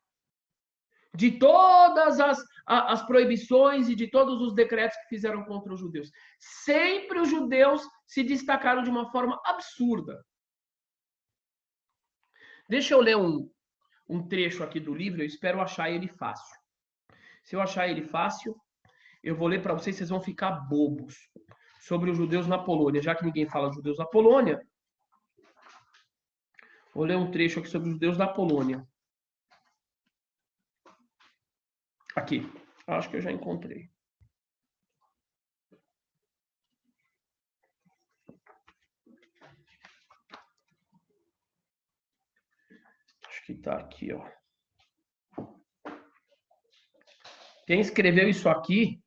de todas as proibições e de todos os decretos que fizeram contra os judeus. Sempre os judeus se destacaram de uma forma absurda. Deixa eu ler um trecho aqui do livro, eu espero achar ele fácil. Se eu achar ele fácil, eu vou ler para vocês, vocês vão ficar bobos. Sobre os judeus na Polônia. Já que ninguém fala judeus na Polônia, vou ler um trecho aqui sobre os judeus da Polônia. Aqui, acho que eu já encontrei. Acho que tá aqui, ó. Quem escreveu isso aqui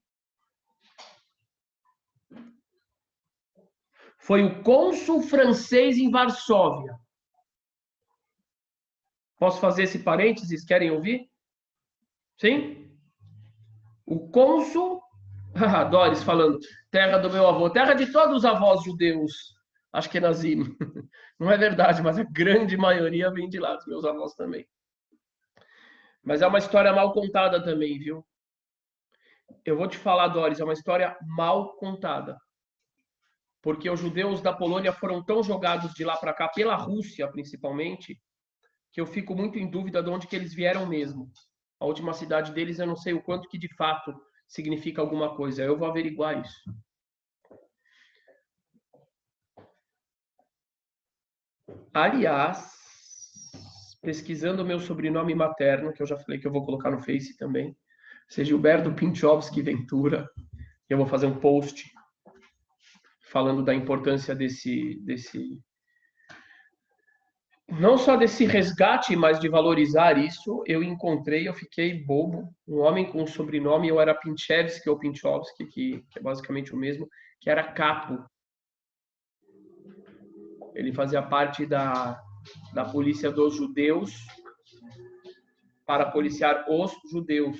foi o cônsul francês em Varsóvia. Posso fazer esse parênteses? Querem ouvir? Sim? O cônsul, Doris falando, terra do meu avô, terra de todos os avós judeus, acho que é Nazim. Não é verdade, mas a grande maioria vem de lá, dos meus avós também. Mas é uma história mal contada também, viu? Eu vou te falar, Doris, é uma história mal contada. Porque os judeus da Polônia foram tão jogados de lá para cá, pela Rússia principalmente, que eu fico muito em dúvida de onde que eles vieram mesmo. A última cidade deles, eu não sei o quanto que de fato significa alguma coisa. Eu vou averiguar isso. Aliás, pesquisando o meu sobrenome materno, que eu já falei que eu vou colocar no Face também, seja Gilberto Pinchovski Ventura, eu vou fazer um post falando da importância desse não só desse resgate, mas de valorizar isso. Eu encontrei, eu fiquei bobo, um homem com um sobrenome, eu era Pinchevski ou Pinchovski, que é basicamente o mesmo, que era capo. Ele fazia parte da polícia dos judeus para policiar os judeus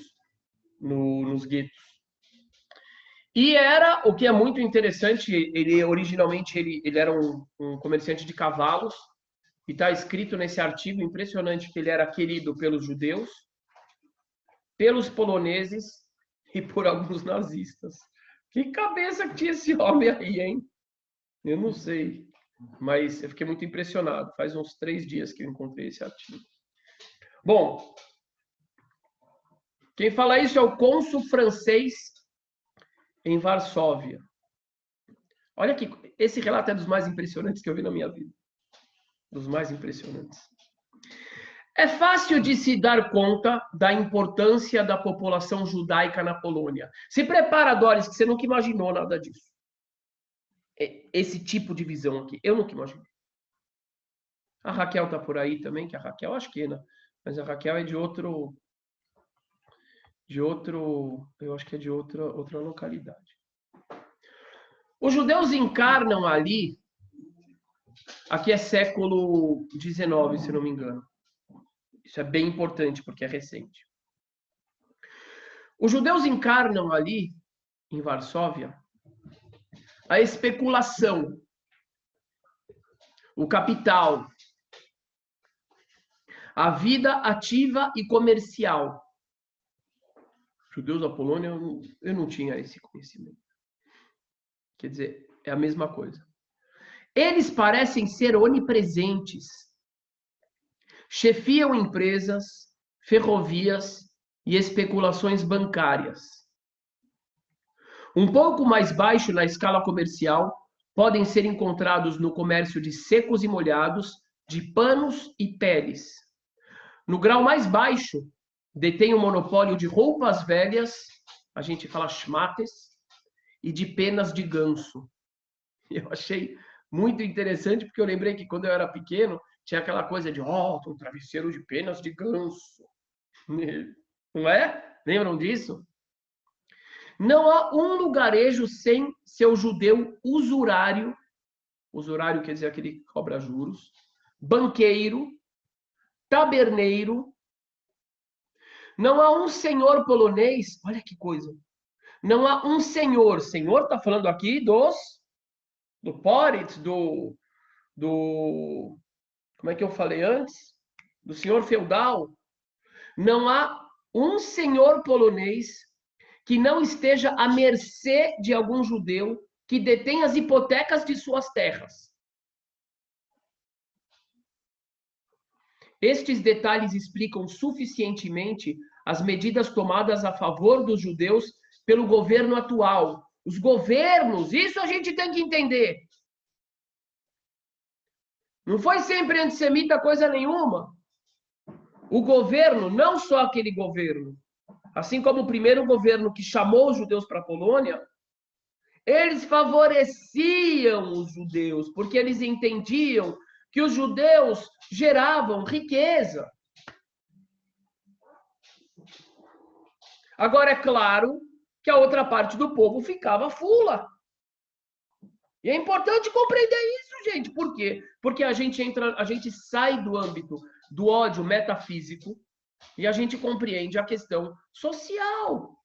nos guetos. E era, o que é muito interessante, ele originalmente ele era um comerciante de cavalos, e está escrito nesse artigo impressionante que ele era querido pelos judeus, pelos poloneses e por alguns nazistas. Que cabeça que tinha esse homem aí, hein? Eu não sei, mas eu fiquei muito impressionado. Faz uns 3 dias que eu encontrei esse artigo. Bom, quem fala isso é o cônsul francês em Varsóvia. Olha que esse relato é dos mais impressionantes que eu vi na minha vida. Dos mais impressionantes. É fácil de se dar conta da importância da população judaica na Polônia. Se prepara, Doris, que você nunca imaginou nada disso. Esse tipo de visão aqui. Eu nunca imaginei. A Raquel tá por aí também, que a Raquel acho que, né? Mas a Raquel é de outro, eu acho que é de outra localidade. Os judeus encarnam ali, aqui é século XIX, se não me engano. Isso é bem importante, porque é recente. Os judeus encarnam ali, em Varsóvia, a especulação, o capital, a vida ativa e comercial. Judeus da Polônia, eu não tinha esse conhecimento. Quer dizer, é a mesma coisa. Eles parecem ser onipresentes. Chefiam empresas, ferrovias e especulações bancárias. Um pouco mais baixo na escala comercial, podem ser encontrados no comércio de secos e molhados, de panos e peles. No grau mais baixo, detém o monopólio de roupas velhas, a gente fala schmattes, e de penas de ganso. Eu achei muito interessante, porque eu lembrei que quando eu era pequeno, tinha aquela coisa de, um travesseiro de penas de ganso. Não é? Lembram disso? Não há um lugarejo sem seu judeu usurário, usurário quer dizer aquele que cobra juros, banqueiro, taberneiro. Não há um senhor polonês, olha que coisa. Não há um senhor está falando aqui do Poritz, como é que eu falei antes? Do senhor feudal. Não há um senhor polonês que não esteja à mercê de algum judeu que detém as hipotecas de suas terras. Estes detalhes explicam suficientemente as medidas tomadas a favor dos judeus pelo governo atual. Os governos, isso a gente tem que entender. Não foi sempre antissemita coisa nenhuma. O governo, não só aquele governo, assim como o primeiro governo que chamou os judeus para a Polônia, eles favoreciam os judeus, porque eles entendiam que os judeus geravam riqueza. Agora, é claro que a outra parte do povo ficava fula. E é importante compreender isso, gente. Por quê? Porque a gente sai do âmbito do ódio metafísico e a gente compreende a questão social.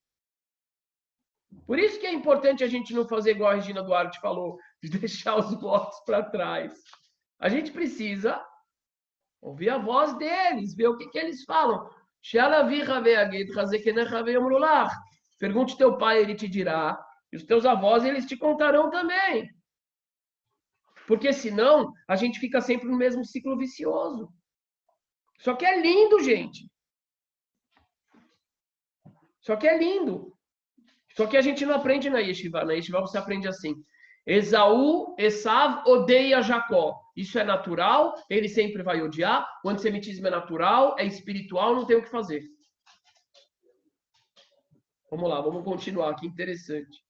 Por isso que é importante a gente não fazer igual a Regina Duarte falou, de deixar os votos para trás. A gente precisa ouvir a voz deles, ver o que eles falam. Pergunte teu pai, ele te dirá. E os teus avós, eles te contarão também. Porque senão, a gente fica sempre no mesmo ciclo vicioso. Só que é lindo, gente. Só que é lindo. Só que a gente não aprende na Yeshiva. Na Yeshiva você aprende assim. Esav odeia Jacó. Isso é natural, ele sempre vai odiar. O antissemitismo é natural, é espiritual, não tem o que fazer. Vamos lá, vamos continuar, que interessante.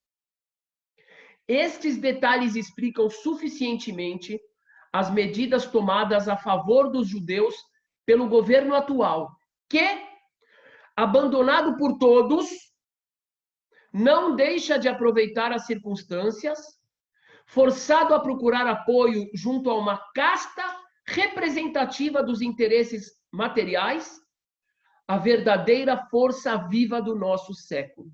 Estes detalhes explicam suficientemente as medidas tomadas a favor dos judeus pelo governo atual, que, abandonado por todos, não deixa de aproveitar as circunstâncias, forçado a procurar apoio junto a uma casta representativa dos interesses materiais, a verdadeira força viva do nosso século.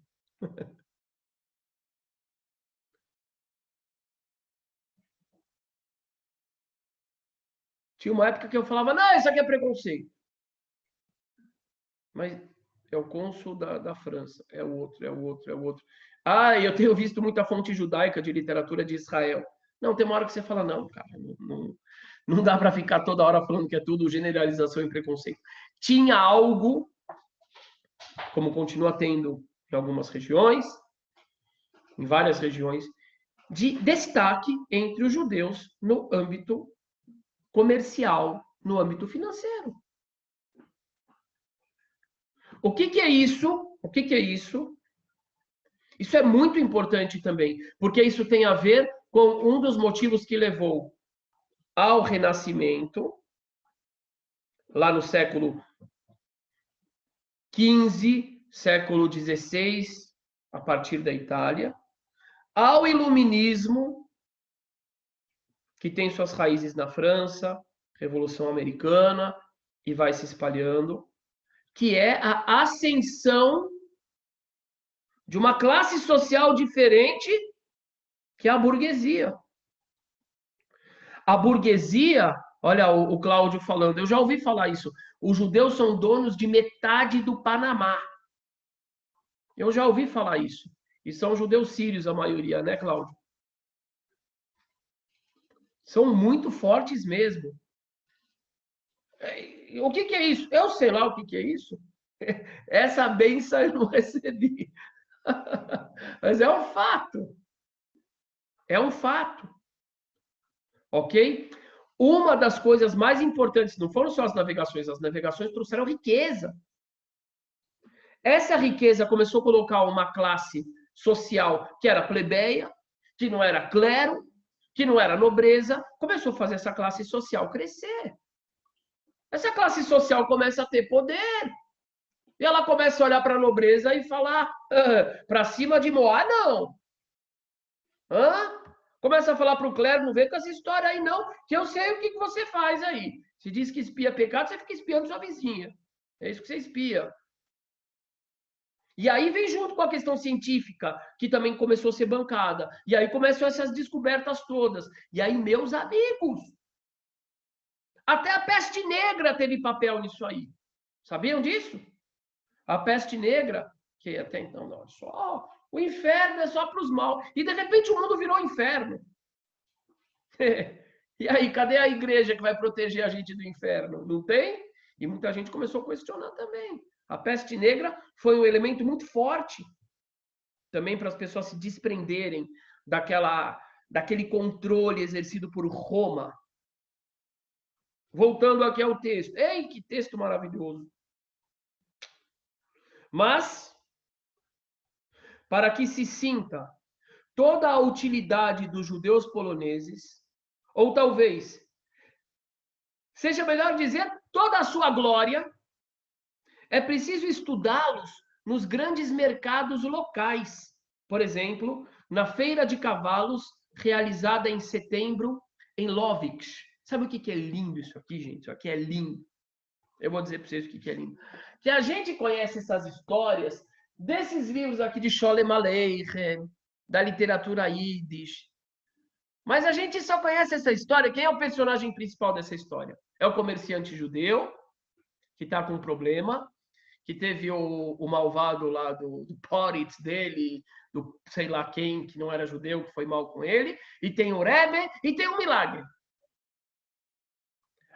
Tinha uma época que eu falava, não, isso aqui é preconceito. Mas é o cônsul da França, é o outro, é o outro, é o outro. Ah, e eu tenho visto muita fonte judaica de literatura de Israel. Não, tem uma hora que você fala, não, cara, não dá para ficar toda hora falando que é tudo generalização e preconceito. Tinha algo, como continua tendo em algumas regiões, em várias regiões, de destaque entre os judeus no âmbito comercial, no âmbito financeiro. O que é isso? O que é isso? Isso é muito importante também, porque isso tem a ver com um dos motivos que levou ao Renascimento, lá no século XV, século XVI, a partir da Itália, ao Iluminismo, que tem suas raízes na França, Revolução Americana, e vai se espalhando, que é a ascensão de uma classe social diferente, que é a burguesia. A burguesia, olha o Cláudio falando, eu já ouvi falar isso, os judeus são donos de metade do Panamá. Eu já ouvi falar isso. E são judeus sírios a maioria, né, Cláudio? São muito fortes mesmo. O que é isso? Eu sei lá o que é isso. Essa benção eu não recebi. Mas é um fato. É um fato. Ok? Uma das coisas mais importantes não foram só as navegações trouxeram riqueza. Essa riqueza começou a colocar uma classe social que era plebeia, que não era clero, que não era nobreza, começou a fazer essa classe social crescer. Essa classe social começa a ter poder. E ela começa a olhar para a nobreza e falar, para cima de Moá, não. Começa a falar para o clero, não vem com essa história aí, não, que eu sei o que você faz aí. Se diz que espia pecado, você fica espiando sua vizinha. É isso que você espia. E aí vem junto com a questão científica, que também começou a ser bancada. E aí começam essas descobertas todas. E aí, meus amigos, até a peste negra teve papel nisso aí. Sabiam disso? A peste negra, que até então não, só o inferno é só para os maus. E de repente o mundo virou inferno. E aí, cadê a igreja que vai proteger a gente do inferno? Não tem? E muita gente começou a questionar também. A peste negra foi um elemento muito forte também para as pessoas se desprenderem daquele controle exercido por Roma. Voltando aqui ao texto. Ei, que texto maravilhoso! Mas, para que se sinta toda a utilidade dos judeus poloneses, ou talvez, seja melhor dizer, toda a sua glória, é preciso estudá-los nos grandes mercados locais. Por exemplo, na feira de cavalos, realizada em setembro, em Lovics. Sabe o que é lindo isso aqui, gente? Isso aqui é lindo. Eu vou dizer para vocês o que é lindo. Que a gente conhece essas histórias desses livros aqui de Sholem Aleichem, da literatura Yiddish. Mas a gente só conhece essa história. Quem é o personagem principal dessa história? É o comerciante judeu, que está com um problema, que teve o malvado lá do Poritz dele, do sei lá quem, que não era judeu, que foi mal com ele, e tem o Rebbe, e tem um milagre.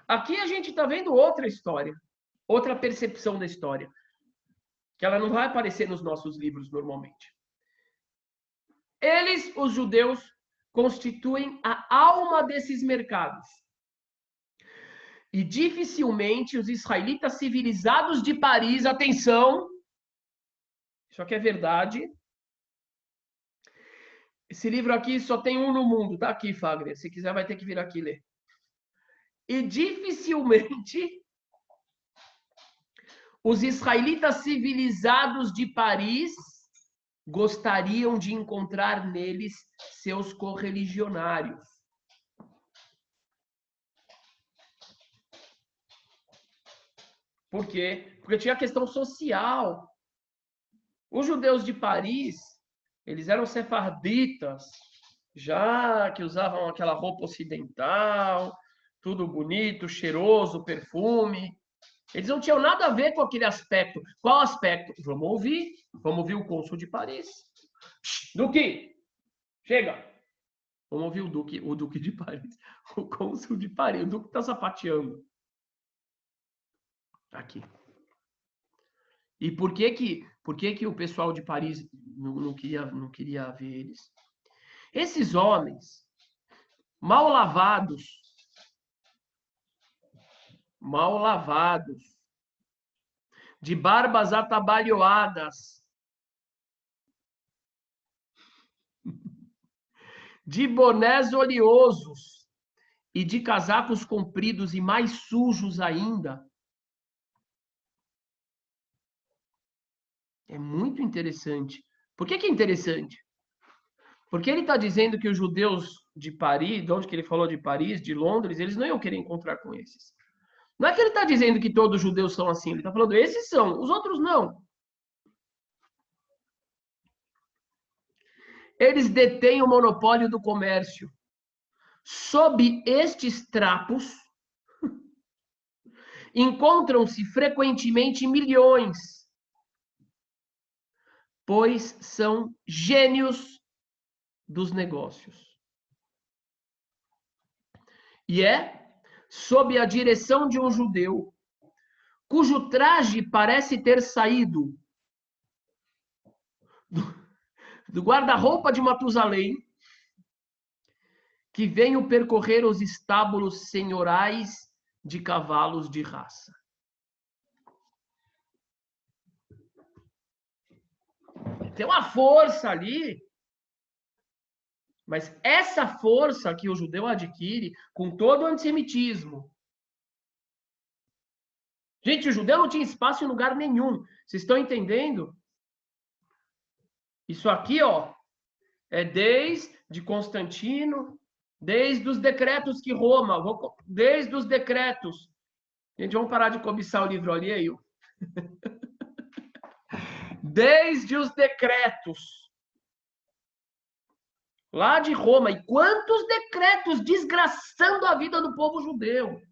Aqui a gente está vendo outra história, outra percepção da história, que ela não vai aparecer nos nossos livros normalmente. Eles, os judeus, constituem a alma desses mercados. E dificilmente os israelitas civilizados de Paris, atenção, isso aqui é verdade. Esse livro aqui só tem um no mundo, tá aqui, Fagner. Se quiser vai ter que vir aqui ler. E dificilmente os israelitas civilizados de Paris gostariam de encontrar neles seus correligionários. Por quê? Porque tinha a questão social. Os judeus de Paris, eles eram sefarditas, já que usavam aquela roupa ocidental, tudo bonito, cheiroso, perfume. Eles não tinham nada a ver com aquele aspecto. Qual aspecto? Vamos ouvir o cônsul de Paris. Duque, chega. Vamos ouvir o Duque de Paris. O cônsul de Paris. O Duque está sapateando. Aqui. E por que o pessoal de Paris não queria ver eles? Esses homens, mal lavados, de barbas atabalhoadas, de bonés oleosos e de casacos compridos e mais sujos ainda. É muito interessante. Por que é interessante? Porque ele está dizendo que os judeus de Paris, de onde que ele falou de Paris, de Londres, eles não iam querer encontrar com esses. Não é que ele está dizendo que todos os judeus são assim, ele está falando, esses são, os outros não. Eles detêm o monopólio do comércio. Sob estes trapos, encontram-se frequentemente milhões, pois são gênios dos negócios. E é sob a direção de um judeu, cujo traje parece ter saído do guarda-roupa de Matusalém, que venho percorrer os estábulos senhorais de cavalos de raça. Tem uma força ali, mas essa força que o judeu adquire com todo o antissemitismo. Gente, o judeu não tinha espaço em lugar nenhum. Vocês estão entendendo? Isso aqui, ó, é desde Constantino, desde os decretos que Roma, desde os decretos. Gente, vamos parar de cobiçar o livro alheio. Desde os decretos lá de Roma. E quantos decretos desgraçando a vida do povo judeu.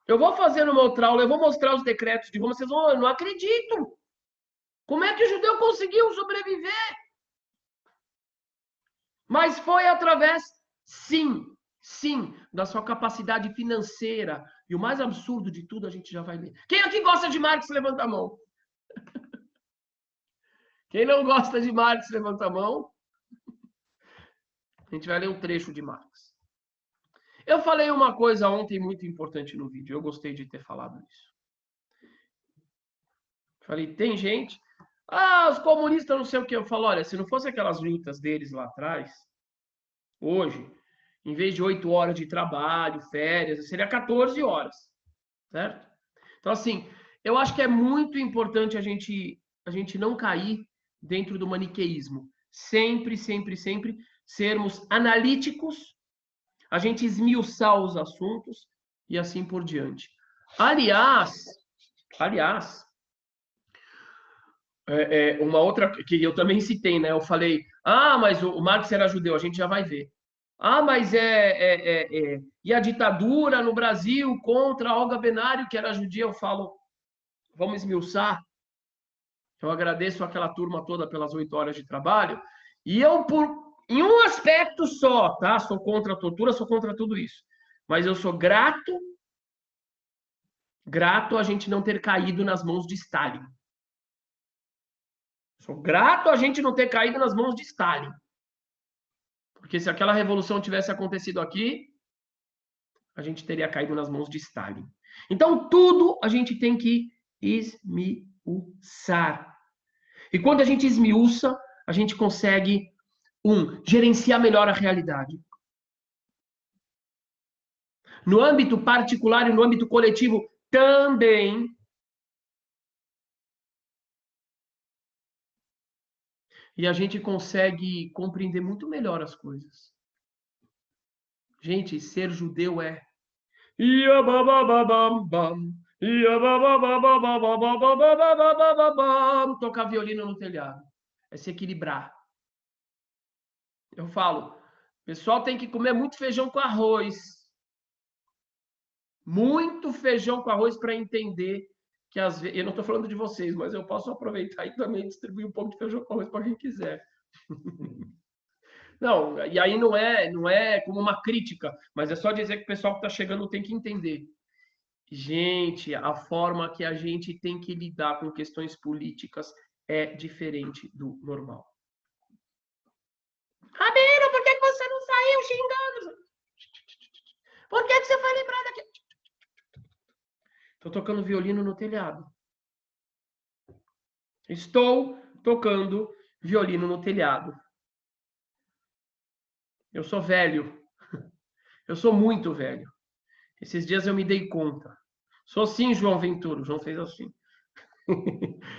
Eu vou fazer no meu traula, eu vou mostrar os decretos de Roma, vocês vão, eu não acredito. Como é que o judeu conseguiu sobreviver? Mas foi através, sim, da sua capacidade financeira. E o mais absurdo de tudo, a gente já vai ler. Quem aqui gosta de Marx, levanta a mão. Quem não gosta de Marx, levanta a mão. A gente vai ler um trecho de Marx. Eu falei uma coisa ontem muito importante no vídeo. Eu gostei de ter falado isso. Falei, tem gente... os comunistas não sei o que. Eu falo, olha, se não fosse aquelas lutas deles lá atrás, hoje, em vez de 8 horas de trabalho, férias, seria 14 horas. Certo? Então, assim, eu acho que é muito importante a gente não cair dentro do maniqueísmo. Sempre sermos analíticos, a gente esmiuçar os assuntos e assim por diante. Aliás, uma outra que eu também citei, né? Eu falei, mas o Marx era judeu, a gente já vai ver. Mas e a ditadura no Brasil contra a Olga Benário, que era judia, eu falo, vamos esmiuçar. Eu agradeço aquela turma toda pelas 8 horas de trabalho. E eu, em um aspecto só, tá? Sou contra a tortura, sou contra tudo isso. Mas eu sou grato a gente não ter caído nas mãos de Stalin. Sou grato a gente não ter caído nas mãos de Stalin. Porque se aquela revolução tivesse acontecido aqui, a gente teria caído nas mãos de Stalin. Então, tudo a gente tem que esmiuçar. E quando a gente esmiuça, a gente consegue, gerenciar melhor a realidade. No âmbito particular e no âmbito coletivo também. E a gente consegue compreender muito melhor as coisas. Gente, ser judeu é... tocar violino no telhado. É se equilibrar. Eu falo, O pessoal tem que comer muito feijão com arroz. Muito feijão com arroz para entender que às vezes... Eu não estou falando de vocês, mas eu posso aproveitar e também distribuir um pouco de feijão com arroz para quem quiser. Não, e aí não é como uma crítica, mas é só dizer que o pessoal que está chegando tem que entender. Gente, a forma que a gente tem que lidar com questões políticas é diferente do normal. Rabino, por que você não saiu xingando? Por que você foi lembrar daqui? Estou tocando violino no telhado. Estou tocando violino no telhado. Eu sou velho. Eu sou muito velho. Esses dias eu me dei conta. Sou sim, João Ventura. O João fez assim.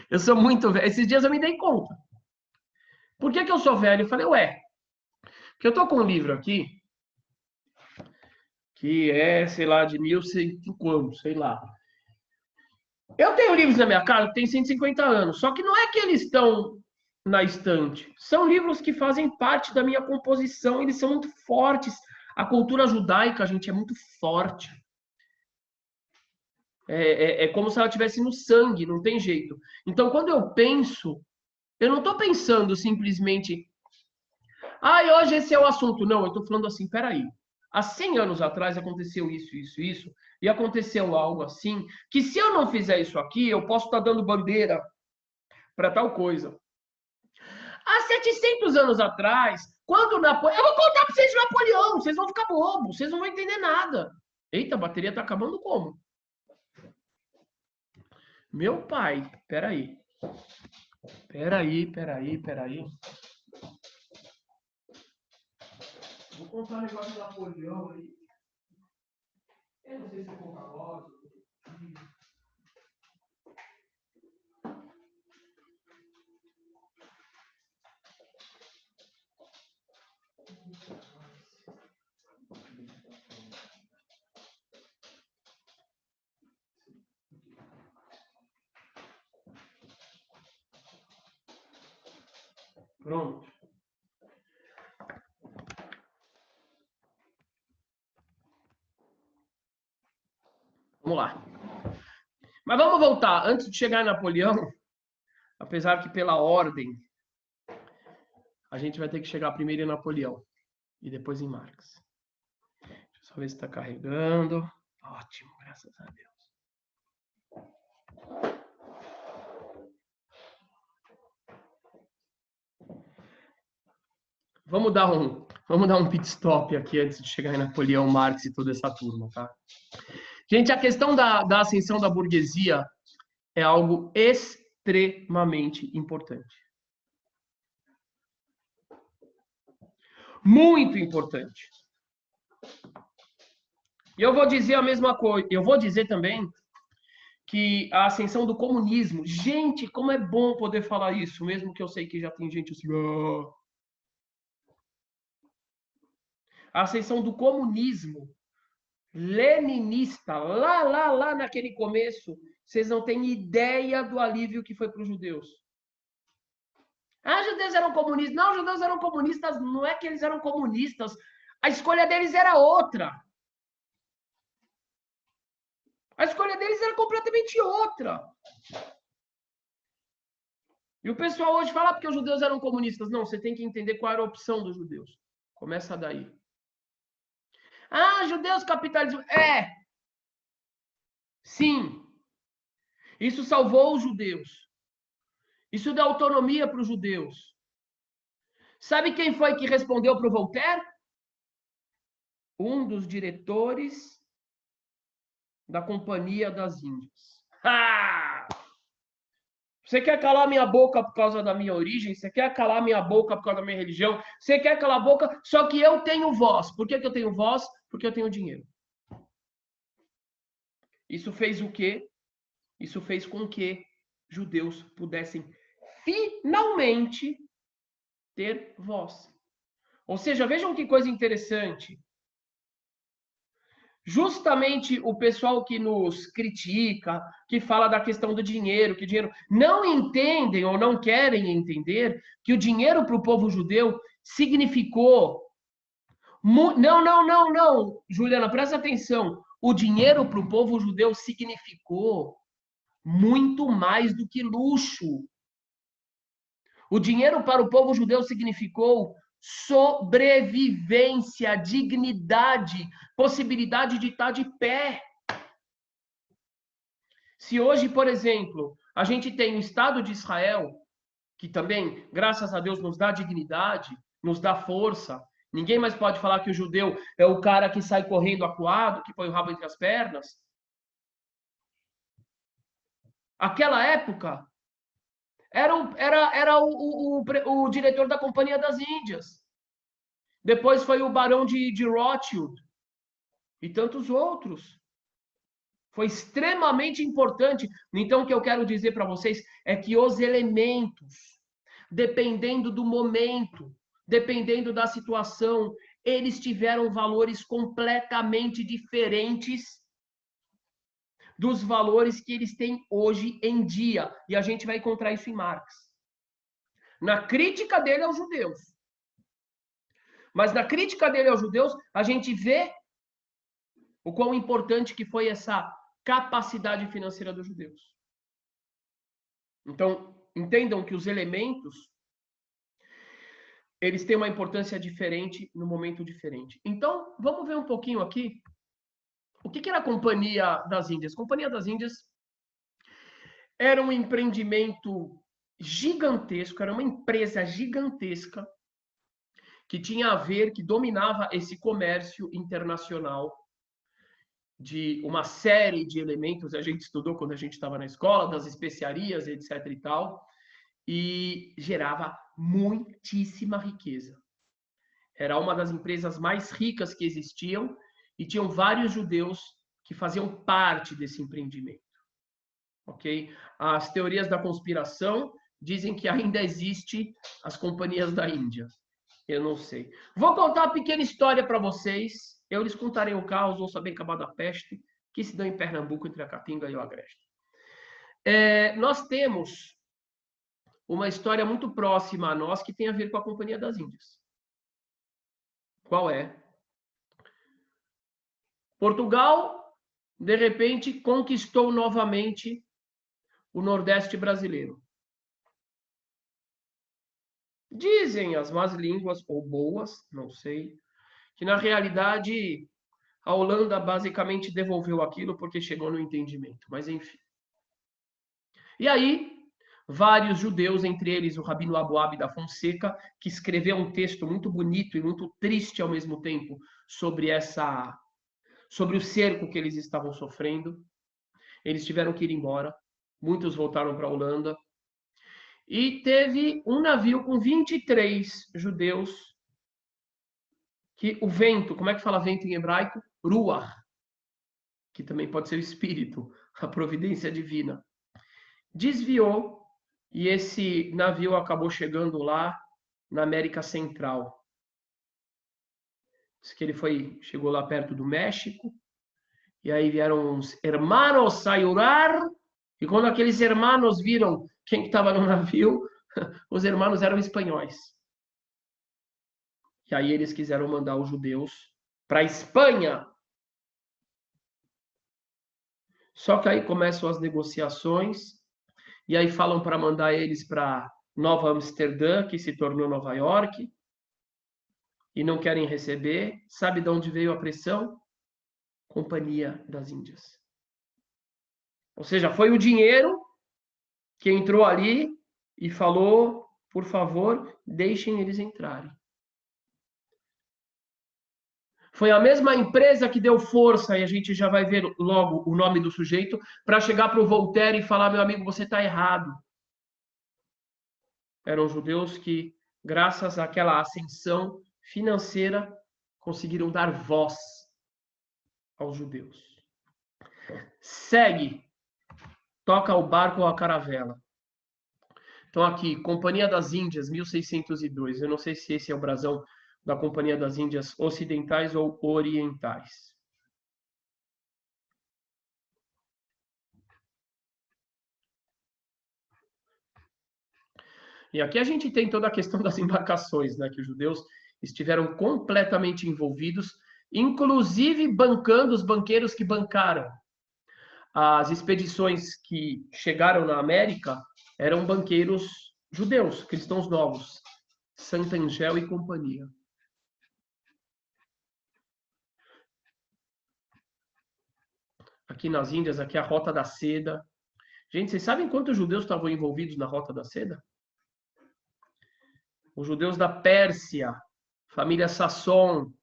Eu sou muito velho. Esses dias eu me dei conta. Por que eu sou velho? Eu falei, ué. Porque eu tô com um livro aqui, que é, sei lá, de 1100 anos, sei lá. Eu tenho livros na minha casa que tem 150 anos, só que não é que eles estão na estante. São livros que fazem parte da minha composição, eles são muito fortes. A cultura judaica, gente, é muito forte. É como se ela estivesse no sangue, não tem jeito. Então, quando eu penso, eu não estou pensando simplesmente, hoje esse é o assunto. Não, eu estou falando assim, peraí. Há 100 anos atrás aconteceu isso, e aconteceu algo assim, que se eu não fizer isso aqui, eu posso estar dando bandeira para tal coisa. Há 700 anos atrás, quando Napoleão... Eu vou contar para vocês de Napoleão, vocês vão ficar bobos, vocês não vão entender nada. Eita, a bateria está acabando como? Meu pai, peraí. Vou contar um negócio do Napoleão aí. Eu não sei se é Coca-Cola. Pronto. Vamos lá. Mas vamos voltar. Antes de chegar em Napoleão, apesar que pela ordem, a gente vai ter que chegar primeiro em Napoleão e depois em Marx. Deixa eu só ver se está carregando. Ótimo, graças a Deus. Vamos dar um pit stop aqui antes de chegar em Napoleão, Marx e toda essa turma, tá? Gente, a questão da ascensão da burguesia é algo extremamente importante. Muito importante. E eu vou dizer a mesma coisa. Eu vou dizer também que a ascensão do comunismo... Gente, como é bom poder falar isso, mesmo que eu sei que já tem gente assim... A ascensão do comunismo leninista, lá naquele começo, vocês não têm ideia do alívio que foi para os judeus. Os judeus eram comunistas. Não, os judeus eram comunistas, não é que eles eram comunistas. A escolha deles era outra. A escolha deles era completamente outra. E o pessoal hoje fala porque os judeus eram comunistas. Não, você tem que entender qual era a opção dos judeus. Começa daí. Judeus capitalismo. Sim. Isso salvou os judeus. Isso deu autonomia para os judeus. Sabe quem foi que respondeu para o Voltaire? Um dos diretores da Companhia das Índias. Você quer calar minha boca por causa da minha origem? Você quer calar minha boca por causa da minha religião? Você quer calar a boca? Só que eu tenho voz. Por que eu tenho voz? Porque eu tenho dinheiro. Isso fez o quê? Isso fez com que judeus pudessem finalmente ter voz. Ou seja, vejam que coisa interessante. Justamente o pessoal que nos critica, que fala da questão do dinheiro, que dinheiro não entendem ou não querem entender que o dinheiro para o povo judeu significou Não, não, não, não. Juliana, presta atenção. O dinheiro para o povo judeu significou muito mais do que luxo. O dinheiro para o povo judeu significou sobrevivência, dignidade, possibilidade de estar de pé. Se hoje, por exemplo, a gente tem o Estado de Israel, que também, graças a Deus, nos dá dignidade, nos dá força. Ninguém mais pode falar que o judeu é o cara que sai correndo acuado, que põe o rabo entre as pernas. Aquela época, era o diretor da Companhia das Índias. Depois foi o Barão de Rothschild e tantos outros. Foi extremamente importante. Então, o que eu quero dizer para vocês é que os elementos, dependendo do momento, dependendo da situação, eles tiveram valores completamente diferentes dos valores que eles têm hoje em dia. E a gente vai encontrar isso em Marx. Na crítica dele aos judeus. Mas na crítica dele aos judeus, a gente vê o quão importante que foi essa capacidade financeira dos judeus. Então, entendam que os elementos, eles têm uma importância diferente no momento diferente. Então, vamos ver um pouquinho aqui o que era a Companhia das Índias. A Companhia das Índias era um empreendimento gigantesco, era uma empresa gigantesca que tinha a ver, que dominava esse comércio internacional de uma série de elementos, a gente estudou quando a gente estava na escola, das especiarias, etc e tal, e gerava muitíssima riqueza. Era uma das empresas mais ricas que existiam e tinham vários judeus que faziam parte desse empreendimento. Ok? As teorias da conspiração dizem que ainda existe as companhias da Índia. Eu não sei. Vou contar uma pequena história para vocês. Eu lhes contarei o caos, ou saber acabar da peste, que se deu em Pernambuco, entre a Caatinga e o Agreste. Nós temos uma história muito próxima a nós que tem a ver com a Companhia das Índias. Qual é? Portugal, de repente, conquistou novamente o Nordeste brasileiro. Dizem as más línguas, ou boas, não sei, que na realidade a Holanda basicamente devolveu aquilo porque chegou no entendimento, mas enfim. E aí, vários judeus, entre eles o Rabino Abuab da Fonseca, que escreveu um texto muito bonito e muito triste ao mesmo tempo sobre o cerco que eles estavam sofrendo. Eles tiveram que ir embora, muitos voltaram para a Holanda. E teve um navio com 23 judeus que o vento, como é que fala vento em hebraico? Ruach, que também pode ser o espírito, a providência divina, desviou e esse navio acabou chegando lá na América Central. Diz que ele chegou lá perto do México, e aí vieram uns hermanos sayurar, e quando aqueles hermanos viram quem estava no navio, os hermanos eram espanhóis. E aí eles quiseram mandar os judeus para a Espanha. Só que aí começam as negociações, e aí falam para mandar eles para Nova Amsterdã, que se tornou Nova York, e não querem receber. Sabe de onde veio a pressão? Companhia das Índias. Ou seja, foi o dinheiro que entrou ali e falou, por favor, deixem eles entrarem. Foi a mesma empresa que deu força, e a gente já vai ver logo o nome do sujeito, para chegar para o Voltaire e falar, meu amigo, você está errado. Eram judeus que, graças àquela ascensão financeira, conseguiram dar voz aos judeus. Segue. Toca o barco ou a caravela. Então aqui, Companhia das Índias, 1602. Eu não sei se esse é o brasão da Companhia das Índias Ocidentais ou Orientais. E aqui a gente tem toda a questão das embarcações, né? Que os judeus estiveram completamente envolvidos, inclusive bancando os banqueiros que bancaram. As expedições que chegaram na América eram banqueiros judeus, cristãos novos, Sant'Angelo e companhia. Aqui nas Índias, aqui a Rota da Seda. Gente, vocês sabem quantos judeus estavam envolvidos na Rota da Seda? Os judeus da Pérsia, família Sasson,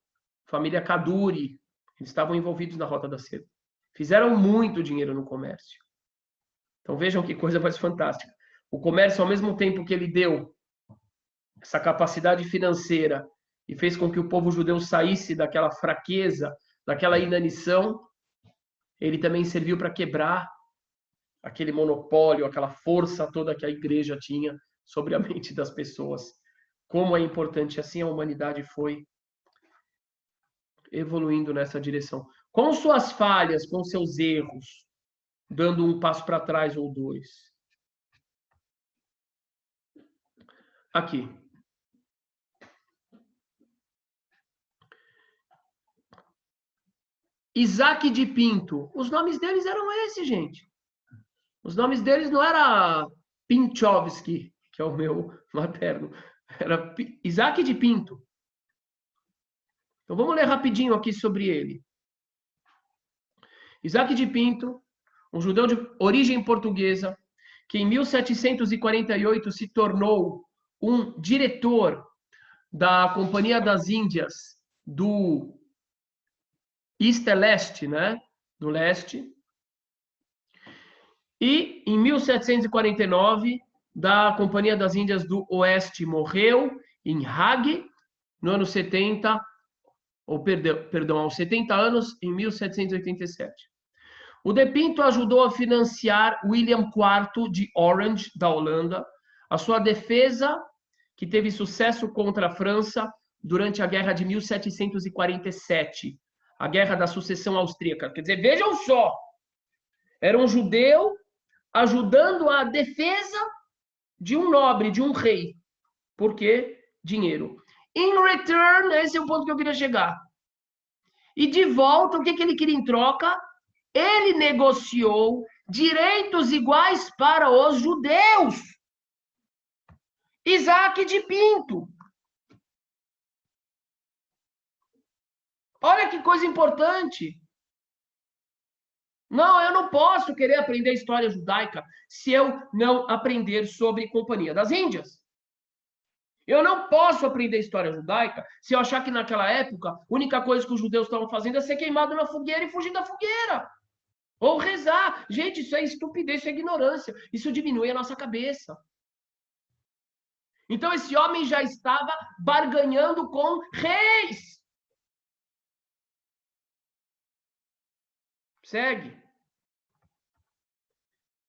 família Kaduri, eles estavam envolvidos na Rota da Seda. Fizeram muito dinheiro no comércio. Então vejam que coisa mais fantástica. O comércio, ao mesmo tempo que ele deu essa capacidade financeira e fez com que o povo judeu saísse daquela fraqueza, daquela inanição, ele também serviu para quebrar aquele monopólio, aquela força toda que a igreja tinha sobre a mente das pessoas. Como é importante, assim a humanidade foi evoluindo nessa direção. Com suas falhas, com seus erros, dando um passo para trás ou dois. Aqui. Isaac de Pinto. Os nomes deles eram esses, gente. Os nomes deles não era Pinchovski, que é o meu materno. Era Isaac de Pinto. Então vamos ler rapidinho aqui sobre ele. Isaac de Pinto, um judeu de origem portuguesa, que em 1748 se tornou um diretor da Companhia das Índias do East e Leste, né? Do leste. E em 1749, da Companhia das Índias do Oeste, morreu em Hague, no ano 70, aos 70 anos, em 1787. O De Pinto ajudou a financiar William IV de Orange, da Holanda, a sua defesa, que teve sucesso contra a França durante a Guerra de 1747, a Guerra da Sucessão Austríaca. Quer dizer, vejam só, era um judeu ajudando a defesa de um nobre, de um rei. Por quê? Dinheiro. In return, esse é o ponto que eu queria chegar. E de volta, o que ele queria em troca? Ele negociou direitos iguais para os judeus. Isaac de Pinto. Olha que coisa importante. Não, eu não posso querer aprender história judaica se eu não aprender sobre Companhia das Índias. Eu não posso aprender história judaica se eu achar que naquela época a única coisa que os judeus estavam fazendo é ser queimado na fogueira e fugir da fogueira. Ou rezar. Gente, isso é estupidez, isso é ignorância. Isso diminui a nossa cabeça. Então esse homem já estava barganhando com reis. Segue.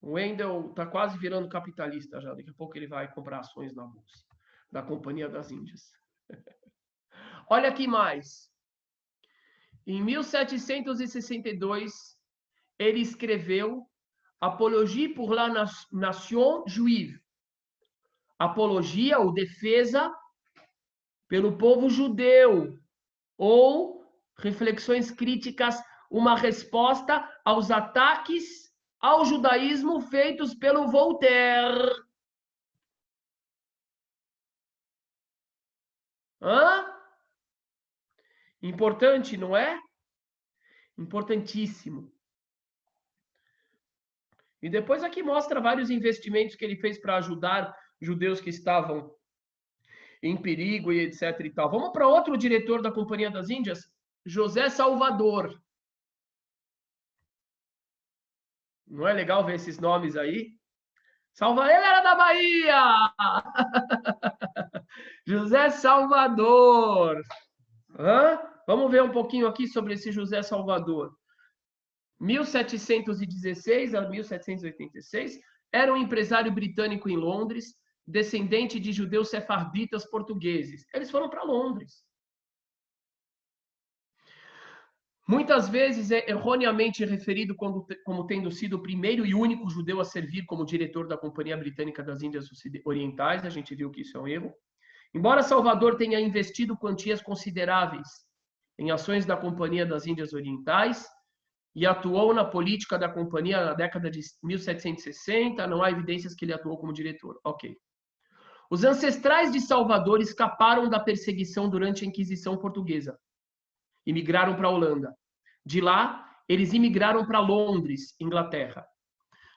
O Wendel está quase virando capitalista já. Daqui a pouco ele vai comprar ações na bolsa da Companhia das Índias. Olha aqui mais. Em 1762, ele escreveu Apologie pour la Nation Juive. Apologia ou defesa pelo povo judeu. Ou reflexões críticas, uma resposta aos ataques ao judaísmo feitos pelo Voltaire. Hã? Importante, não é? Importantíssimo. E depois aqui mostra vários investimentos que ele fez para ajudar judeus que estavam em perigo e etc e tal. Vamos para outro diretor da Companhia das Índias, José Salvador. Não é legal ver esses nomes aí? Ele era da Bahia! José Salvador. Hã? Vamos ver um pouquinho aqui sobre esse José Salvador. 1716 a 1786, era um empresário britânico em Londres, descendente de judeus sefarditas portugueses. Eles foram para Londres. Muitas vezes é erroneamente referido como tendo sido o primeiro e único judeu a servir como diretor da Companhia Britânica das Índias Orientais. A gente viu que isso é um erro. Embora Salvador tenha investido quantias consideráveis em ações da Companhia das Índias Orientais e atuou na política da companhia na década de 1760, não há evidências que ele atuou como diretor. Ok. Os ancestrais de Salvador escaparam da perseguição durante a Inquisição Portuguesa e migraram para a Holanda. De lá, eles imigraram para Londres, Inglaterra.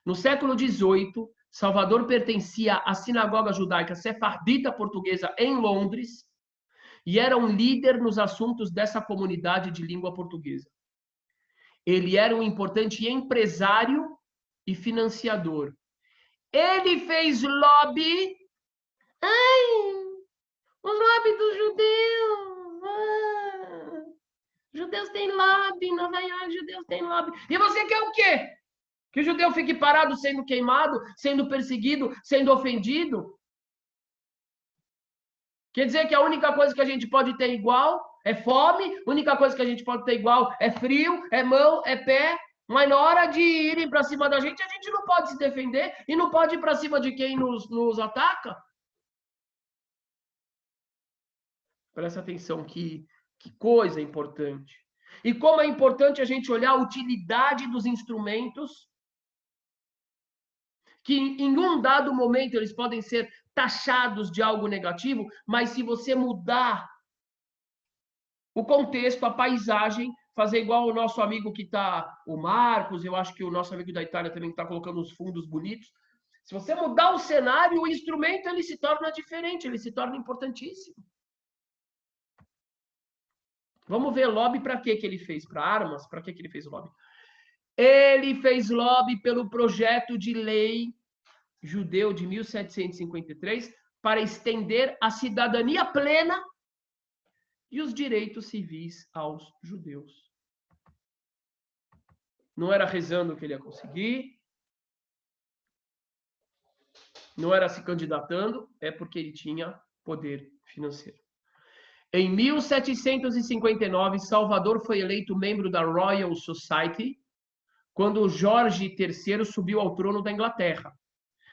No século XVIII, Salvador pertencia à sinagoga judaica sefardita portuguesa em Londres e era um líder nos assuntos dessa comunidade de língua portuguesa. Ele era um importante empresário e financiador. Ele fez lobby. O lobby dos judeus. Judeus têm lobby, em Nova York, judeus têm lobby. E você quer o quê? Que o judeu fique parado sendo queimado, sendo perseguido, sendo ofendido? Quer dizer que a única coisa que a gente pode ter igual é fome, a única coisa que a gente pode ter igual é frio, é mão, é pé, mas na hora de irem para cima da gente, a gente não pode se defender e não pode ir para cima de quem nos ataca? Presta atenção, que coisa importante. E como é importante a gente olhar a utilidade dos instrumentos, que em um dado momento eles podem ser taxados de algo negativo, mas se você mudar o contexto, a paisagem, fazer igual o nosso amigo que está, o Marcos, eu acho que o nosso amigo da Itália também está colocando uns fundos bonitos. Se você mudar o cenário, o instrumento ele se torna diferente, ele se torna importantíssimo. Vamos ver lobby para que ele fez? Para armas? Para que ele fez lobby? Ele fez lobby pelo projeto de lei judeu de 1753 para estender a cidadania plena e os direitos civis aos judeus. Não era rezando que ele ia conseguir, não era se candidatando, é porque ele tinha poder financeiro. Em 1759, Salvador foi eleito membro da Royal Society, quando Jorge III subiu ao trono da Inglaterra.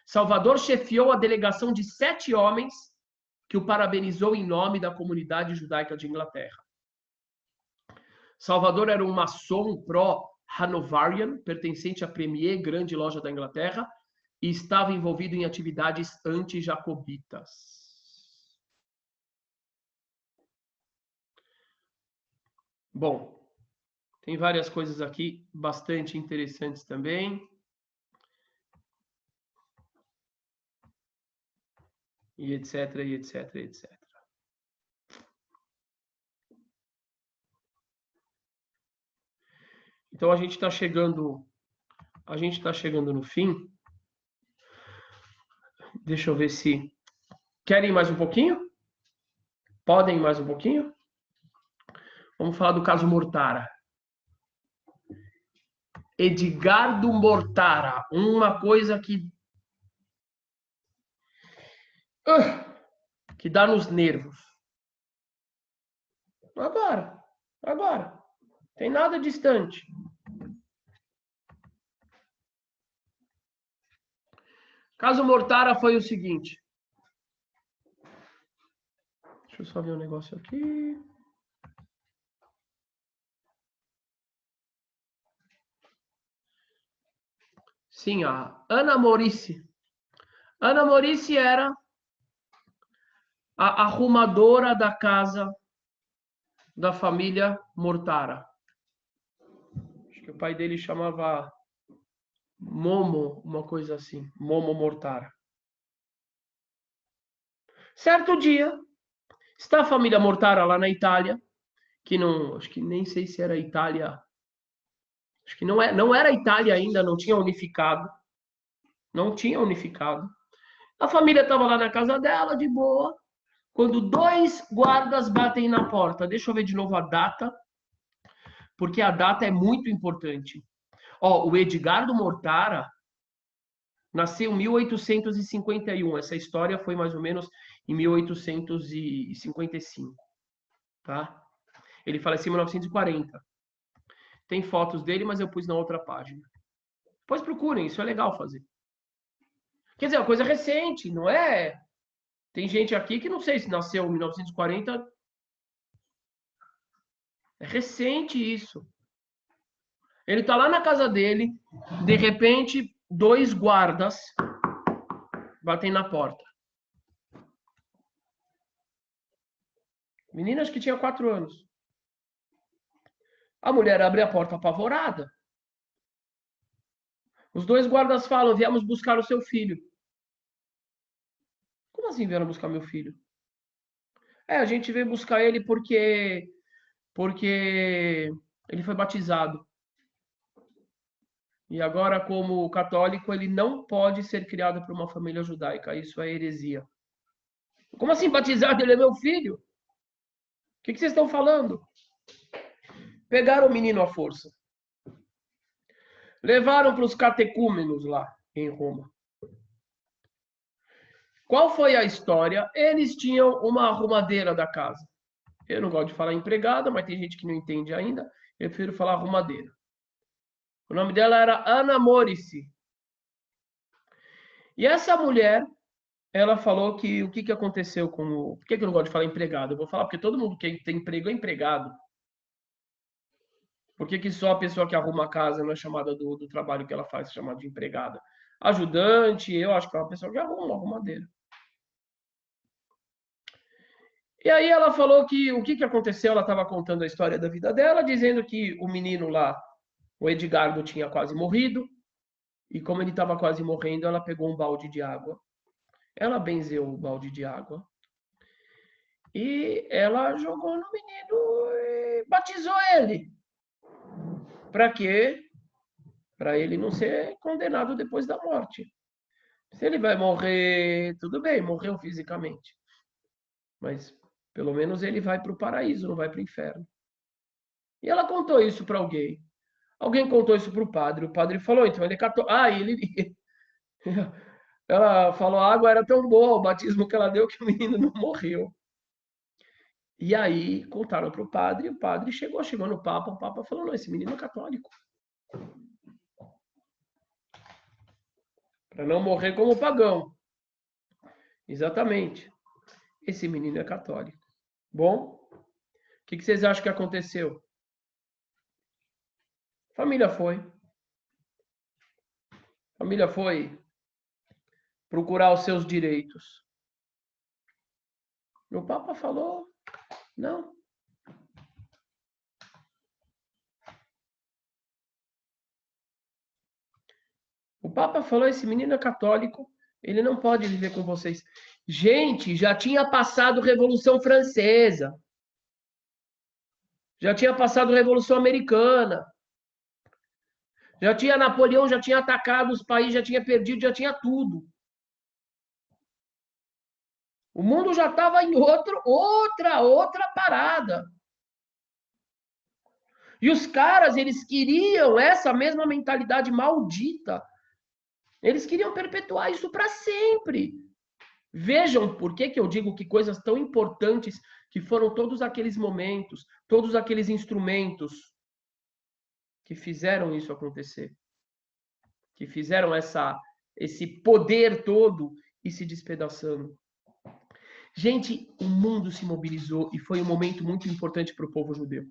Salvador chefiou a delegação de 7 homens que o parabenizou em nome da comunidade judaica de Inglaterra. Salvador era um maçom pró-Hanoverian, pertencente à Premier, grande loja da Inglaterra, e estava envolvido em atividades anti-jacobitas. Bom, tem várias coisas aqui bastante interessantes também. E etc, e etc, e etc. Então a gente está chegando no fim. Deixa eu ver se querem mais um pouquinho? Podem mais um pouquinho? Vamos falar do caso Mortara. Edgardo Mortara, uma coisa que dá nos nervos. Agora. Tem nada distante. Caso Mortara foi o seguinte. Deixa eu só ver um negócio aqui. Sim, a Ana Morice. Ana Morice era a arrumadora da casa da família Mortara. Acho que o pai dele chamava Momo, uma coisa assim. Momo Mortara. Certo dia, está a família Mortara lá na Itália, que não, acho que nem sei se era Itália, acho que não era Itália ainda, não tinha unificado. Não tinha unificado. A família estava lá na casa dela, de boa, quando 2 guardas batem na porta. Deixa eu ver de novo a data, porque a data é muito importante. Ó, o Edgardo Mortara nasceu em 1851. Essa história foi mais ou menos em 1855, tá? Ele faleceu em 1940. Tem fotos dele, mas eu pus na outra página. Depois procurem, isso é legal fazer. Quer dizer, é uma coisa recente, não é Tem gente aqui que não sei se nasceu em 1940. É recente isso. Ele está lá na casa dele, de repente, 2 guardas batem na porta. Menina, acho que tinha 4 anos. A mulher abre a porta apavorada. Os 2 guardas falam: viemos buscar o seu filho. Como assim vieram buscar meu filho? A gente veio buscar ele porque ele foi batizado. E agora, como católico, ele não pode ser criado por uma família judaica. Isso é heresia. Como assim batizado? Ele é meu filho? O que vocês estão falando? Pegaram o menino à força. Levaram para os catecúmenos lá em Roma. Qual foi a história? Eles tinham uma arrumadeira da casa. Eu não gosto de falar empregada, mas tem gente que não entende ainda. Eu prefiro falar arrumadeira. O nome dela era Ana Morici. E essa mulher, ela falou que o que aconteceu com o... Por que eu não gosto de falar empregado? Eu vou falar porque todo mundo que tem emprego é empregado. Por que só a pessoa que arruma a casa não é chamada do trabalho que ela faz, é chamada de empregada? Ajudante, eu acho que é uma pessoa que arruma uma arrumadeira. E aí ela falou que o que aconteceu, ela estava contando a história da vida dela, dizendo que o menino lá, o Edgardo, tinha quase morrido, e como ele estava quase morrendo, ela pegou um balde de água, ela benzeu o balde de água, e ela jogou no menino e batizou ele. Para quê? Para ele não ser condenado depois da morte. Se ele vai morrer, tudo bem, morreu fisicamente. Mas pelo menos ele vai para o paraíso, não vai para o inferno. E ela contou isso para alguém. Alguém contou isso para o padre falou, então ele catou. Ele. Ela falou, a água era tão boa, o batismo que ela deu, que o menino não morreu. E aí contaram para o padre chegou no Papa, o Papa falou, não, esse menino é católico. Para não morrer como pagão. Exatamente. Esse menino é católico. Bom, o que vocês acham que aconteceu? A família foi procurar os seus direitos. O Papa falou, não. O Papa falou, esse menino é católico, ele não pode viver com vocês. Gente, já tinha passado Revolução Francesa. Já tinha passado Revolução Americana. Já tinha Napoleão, já tinha atacado os países, já tinha perdido, já tinha tudo. O mundo já estava em outra parada. E os caras, eles queriam essa mesma mentalidade maldita. Eles queriam perpetuar isso para sempre. Vejam por que eu digo que coisas tão importantes que foram todos aqueles momentos, todos aqueles instrumentos que fizeram isso acontecer. Que fizeram esse poder todo ir se despedaçando. Gente, o mundo se mobilizou e foi um momento muito importante para o povo judeu.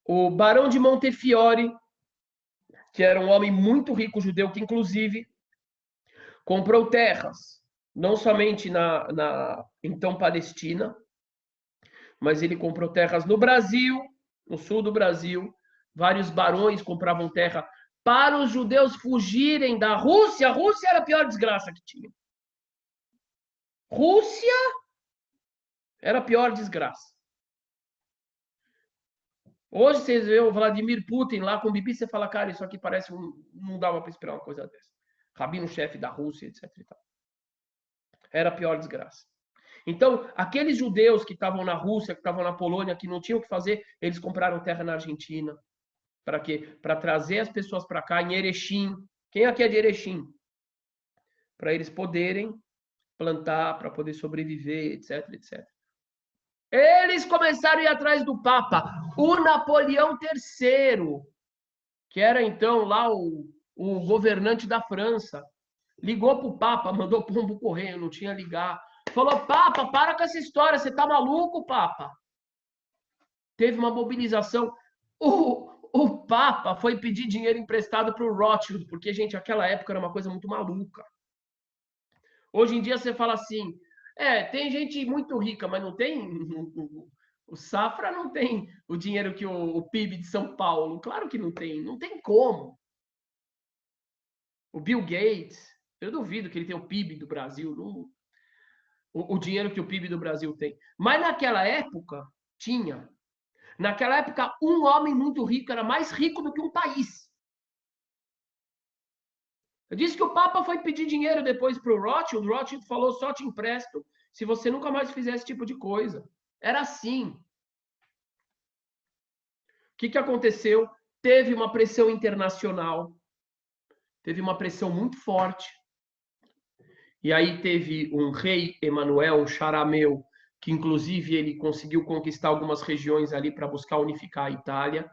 O Barão de Montefiore, que era um homem muito rico judeu, que inclusive comprou terras, não somente na então Palestina, mas ele comprou terras no Brasil, no sul do Brasil. Vários barões compravam terra para os judeus fugirem da Rússia. A Rússia era a pior desgraça que tinha. Rússia era a pior desgraça. Hoje vocês veem o Vladimir Putin lá com o Bibi, você fala, cara, isso aqui parece não dava para esperar uma coisa dessa. Rabino-chefe da Rússia, etc. Era a pior desgraça. Então, aqueles judeus que estavam na Rússia, que estavam na Polônia, que não tinham o que fazer, eles compraram terra na Argentina. Para quê? Para trazer as pessoas para cá, em Erechim. Quem aqui é de Erechim? Para eles poderem plantar, para poder sobreviver, etc, etc. Eles começaram a ir atrás do Papa. O Napoleão III, que era então lá o governante da França, Ligou pro Papa, mandou pombo correio, não tinha ligar. Falou, Papa, para com essa história, você tá maluco, Papa? Teve uma mobilização. O Papa foi pedir dinheiro emprestado para o Rothschild, porque, gente, aquela época era uma coisa muito maluca. Hoje em dia você fala assim, tem gente muito rica, mas não tem... O Safra não tem o dinheiro que o PIB de São Paulo. Claro que não tem. Não tem como. O Bill Gates, eu duvido que ele tenha o PIB do Brasil. Não, o dinheiro que o PIB do Brasil tem. Mas naquela época, tinha. Naquela época, um homem muito rico era mais rico do que um país. Eu disse que o Papa foi pedir dinheiro depois para o Rothschild. O Rothschild falou, só te empresto se você nunca mais fizer esse tipo de coisa. Era assim. O que aconteceu? Teve uma pressão internacional. Teve uma pressão muito forte. E aí teve um rei, Emanuel, um charameu, que inclusive ele conseguiu conquistar algumas regiões ali para buscar unificar a Itália.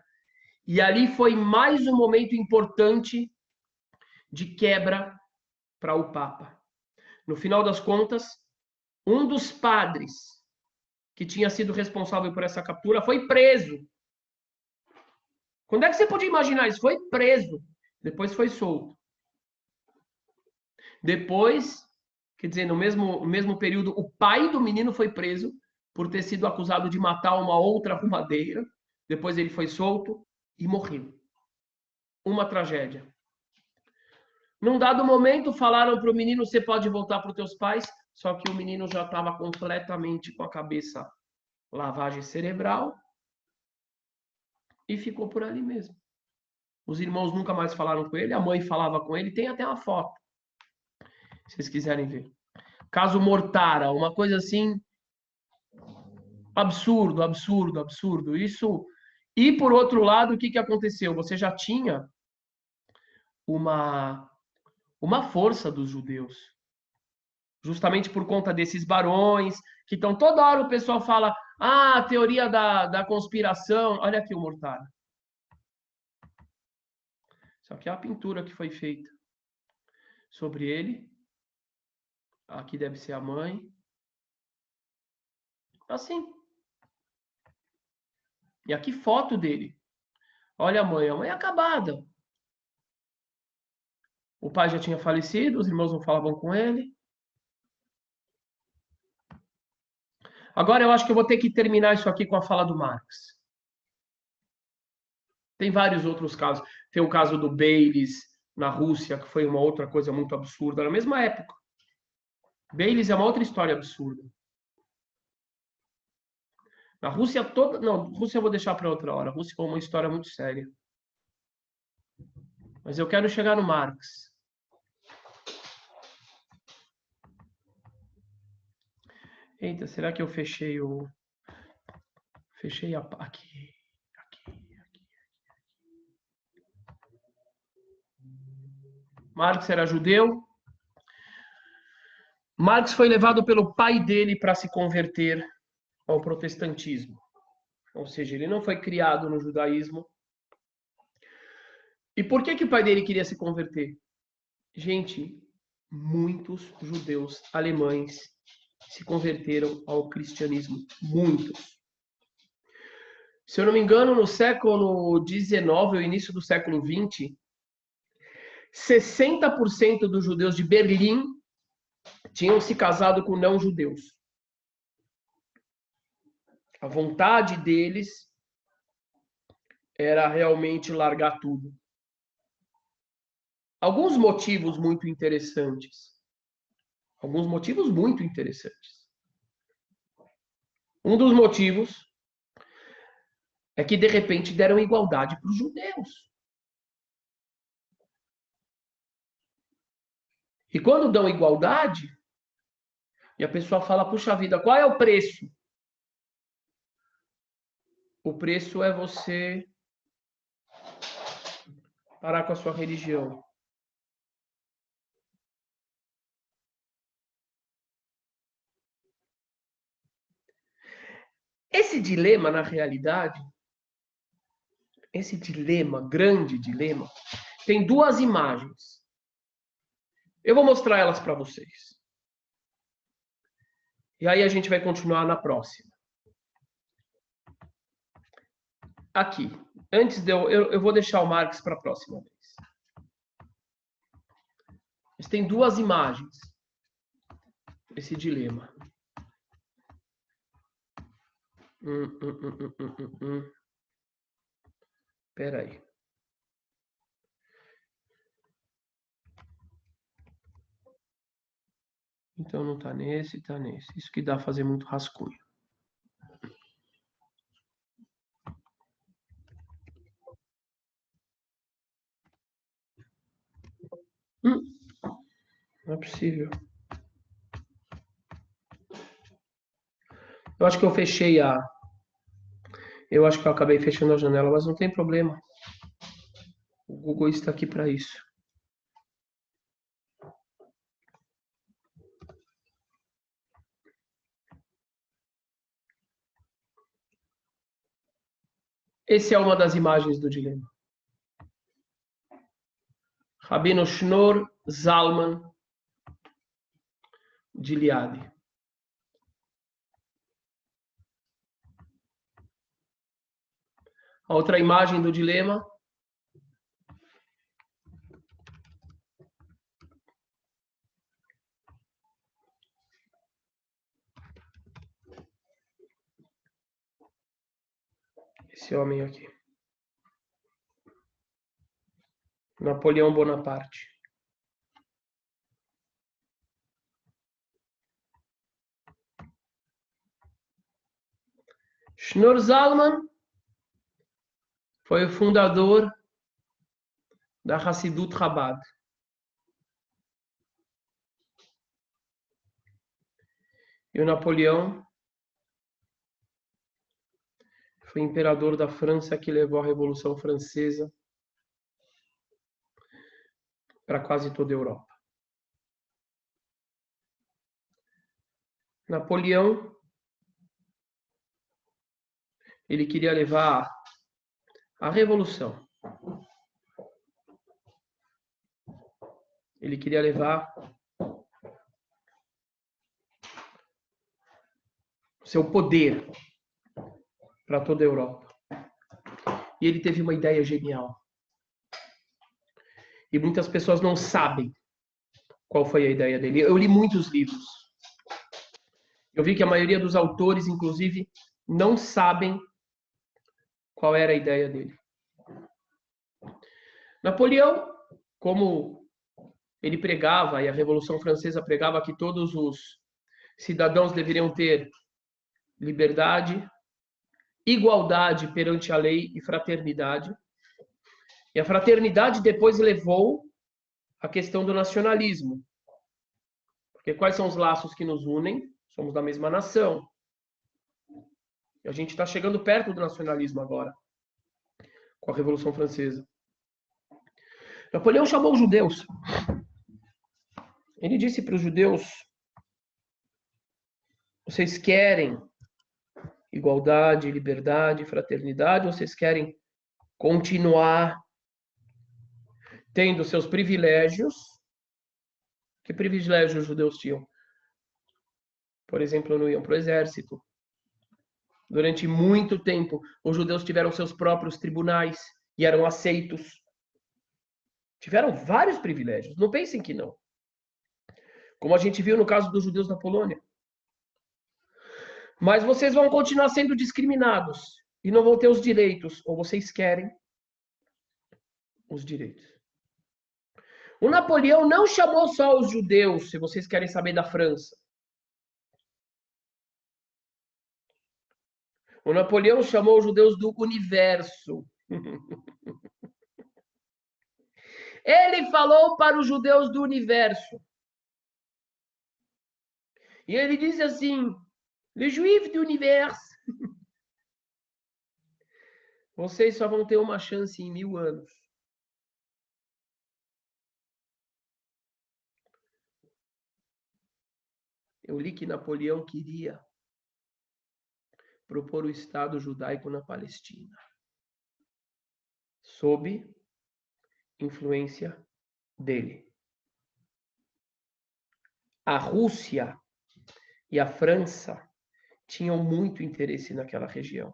E ali foi mais um momento importante de quebra para o Papa. No final das contas, um dos padres que tinha sido responsável por essa captura foi preso. Quando é que você podia imaginar isso? Foi preso. Depois foi solto. Depois, quer dizer, no mesmo período, o pai do menino foi preso por ter sido acusado de matar uma outra arrumadeira. Depois ele foi solto e morreu. Uma tragédia. Num dado momento, falaram para o menino, você pode voltar para os teus pais, só que o menino já estava completamente com a cabeça lavagem cerebral e ficou por ali mesmo. Os irmãos nunca mais falaram com ele, a mãe falava com ele, tem até uma foto, se vocês quiserem ver. Caso Mortara, uma coisa assim, absurdo, absurdo, absurdo. Isso. E por outro lado, o que aconteceu? Você já tinha uma força dos judeus, justamente por conta desses barões, que estão toda hora o pessoal fala, a teoria da conspiração. Olha aqui o Mortara. Isso aqui é a pintura que foi feita sobre ele. Aqui deve ser a mãe. Assim. E aqui foto dele. Olha a mãe é acabada. O pai já tinha falecido, os irmãos não falavam com ele. Agora eu acho que eu vou ter que terminar isso aqui com a fala do Marx. Tem vários outros casos. Tem o caso do Baylis na Rússia, que foi uma outra coisa muito absurda, na mesma época. Baylis é uma outra história absurda. Na Rússia toda... Não, Rússia eu vou deixar para outra hora. A Rússia é uma história muito séria. Mas eu quero chegar no Marx. Eita, será que eu fechei o... Fechei aqui. Marx era judeu. Marx foi levado pelo pai dele para se converter ao protestantismo. Ou seja, ele não foi criado no judaísmo. E por que o pai dele queria se converter? Gente, muitos judeus alemães se converteram ao cristianismo. Muitos. Se eu não me engano, no século XIX, ou início do século XX, 60% dos judeus de Berlim tinham se casado com não-judeus. A vontade deles era realmente largar tudo. Alguns motivos muito interessantes. Alguns motivos muito interessantes. Um dos motivos é que, de repente, deram igualdade para os judeus. E quando dão igualdade, e a pessoa fala, puxa vida, qual é o preço? O preço é você parar com a sua religião. Esse dilema, na realidade, esse dilema, grande dilema, tem duas imagens. Eu vou mostrar elas para vocês. E aí a gente vai continuar na próxima. Aqui. Antes de eu vou deixar o Marx para a próxima vez. Mas tem duas imagens. Esse dilema. Espera aí. Então não tá nesse, tá nesse. Isso que dá a fazer muito rascunho. Não é possível. Eu acho que eu fechei a... Eu acho que eu acabei fechando a janela, mas não tem problema. O Google está aqui para isso. Essa é uma das imagens do dilema. Rabino Shneur Zalman de Liade. A outra imagem do dilema. Esse homem aqui. Napoleão Bonaparte. Shneur Zalman foi o fundador da Hassidut Chabad. E o Napoleão foi imperador da França que levou a Revolução Francesa para quase toda a Europa. Napoleão, ele queria levar a Revolução. Ele queria levar seu poder para toda a Europa. E ele teve uma ideia genial. E muitas pessoas não sabem qual foi a ideia dele. Eu li muitos livros. Eu vi que a maioria dos autores, inclusive, não sabem qual era a ideia dele. Napoleão, como ele pregava, e a Revolução Francesa pregava que todos os cidadãos deveriam ter liberdade, igualdade perante a lei e fraternidade. E a fraternidade depois levou a questão do nacionalismo. Porque quais são os laços que nos unem? Somos da mesma nação. E a gente está chegando perto do nacionalismo agora, com a Revolução Francesa. Napoleão chamou os judeus. Ele disse para os judeus: vocês querem igualdade, liberdade, fraternidade, ou vocês querem continuar tendo seus privilégios? Que privilégios os judeus tinham? Por exemplo, não iam para o exército. Durante muito tempo, os judeus tiveram seus próprios tribunais e eram aceitos. Tiveram vários privilégios. Não pensem que não. Como a gente viu no caso dos judeus na Polônia. Mas vocês vão continuar sendo discriminados e não vão ter os direitos, ou vocês querem os direitos. O Napoleão não chamou só os judeus, se vocês querem saber da França. O Napoleão chamou os judeus do universo. Ele falou para os judeus do universo. E ele disse assim: les juifs do universo. Vocês só vão ter uma chance em 1000 anos. Eu li que Napoleão queria propor o Estado judaico na Palestina, sob influência dele. A Rússia e a França tinham muito interesse naquela região.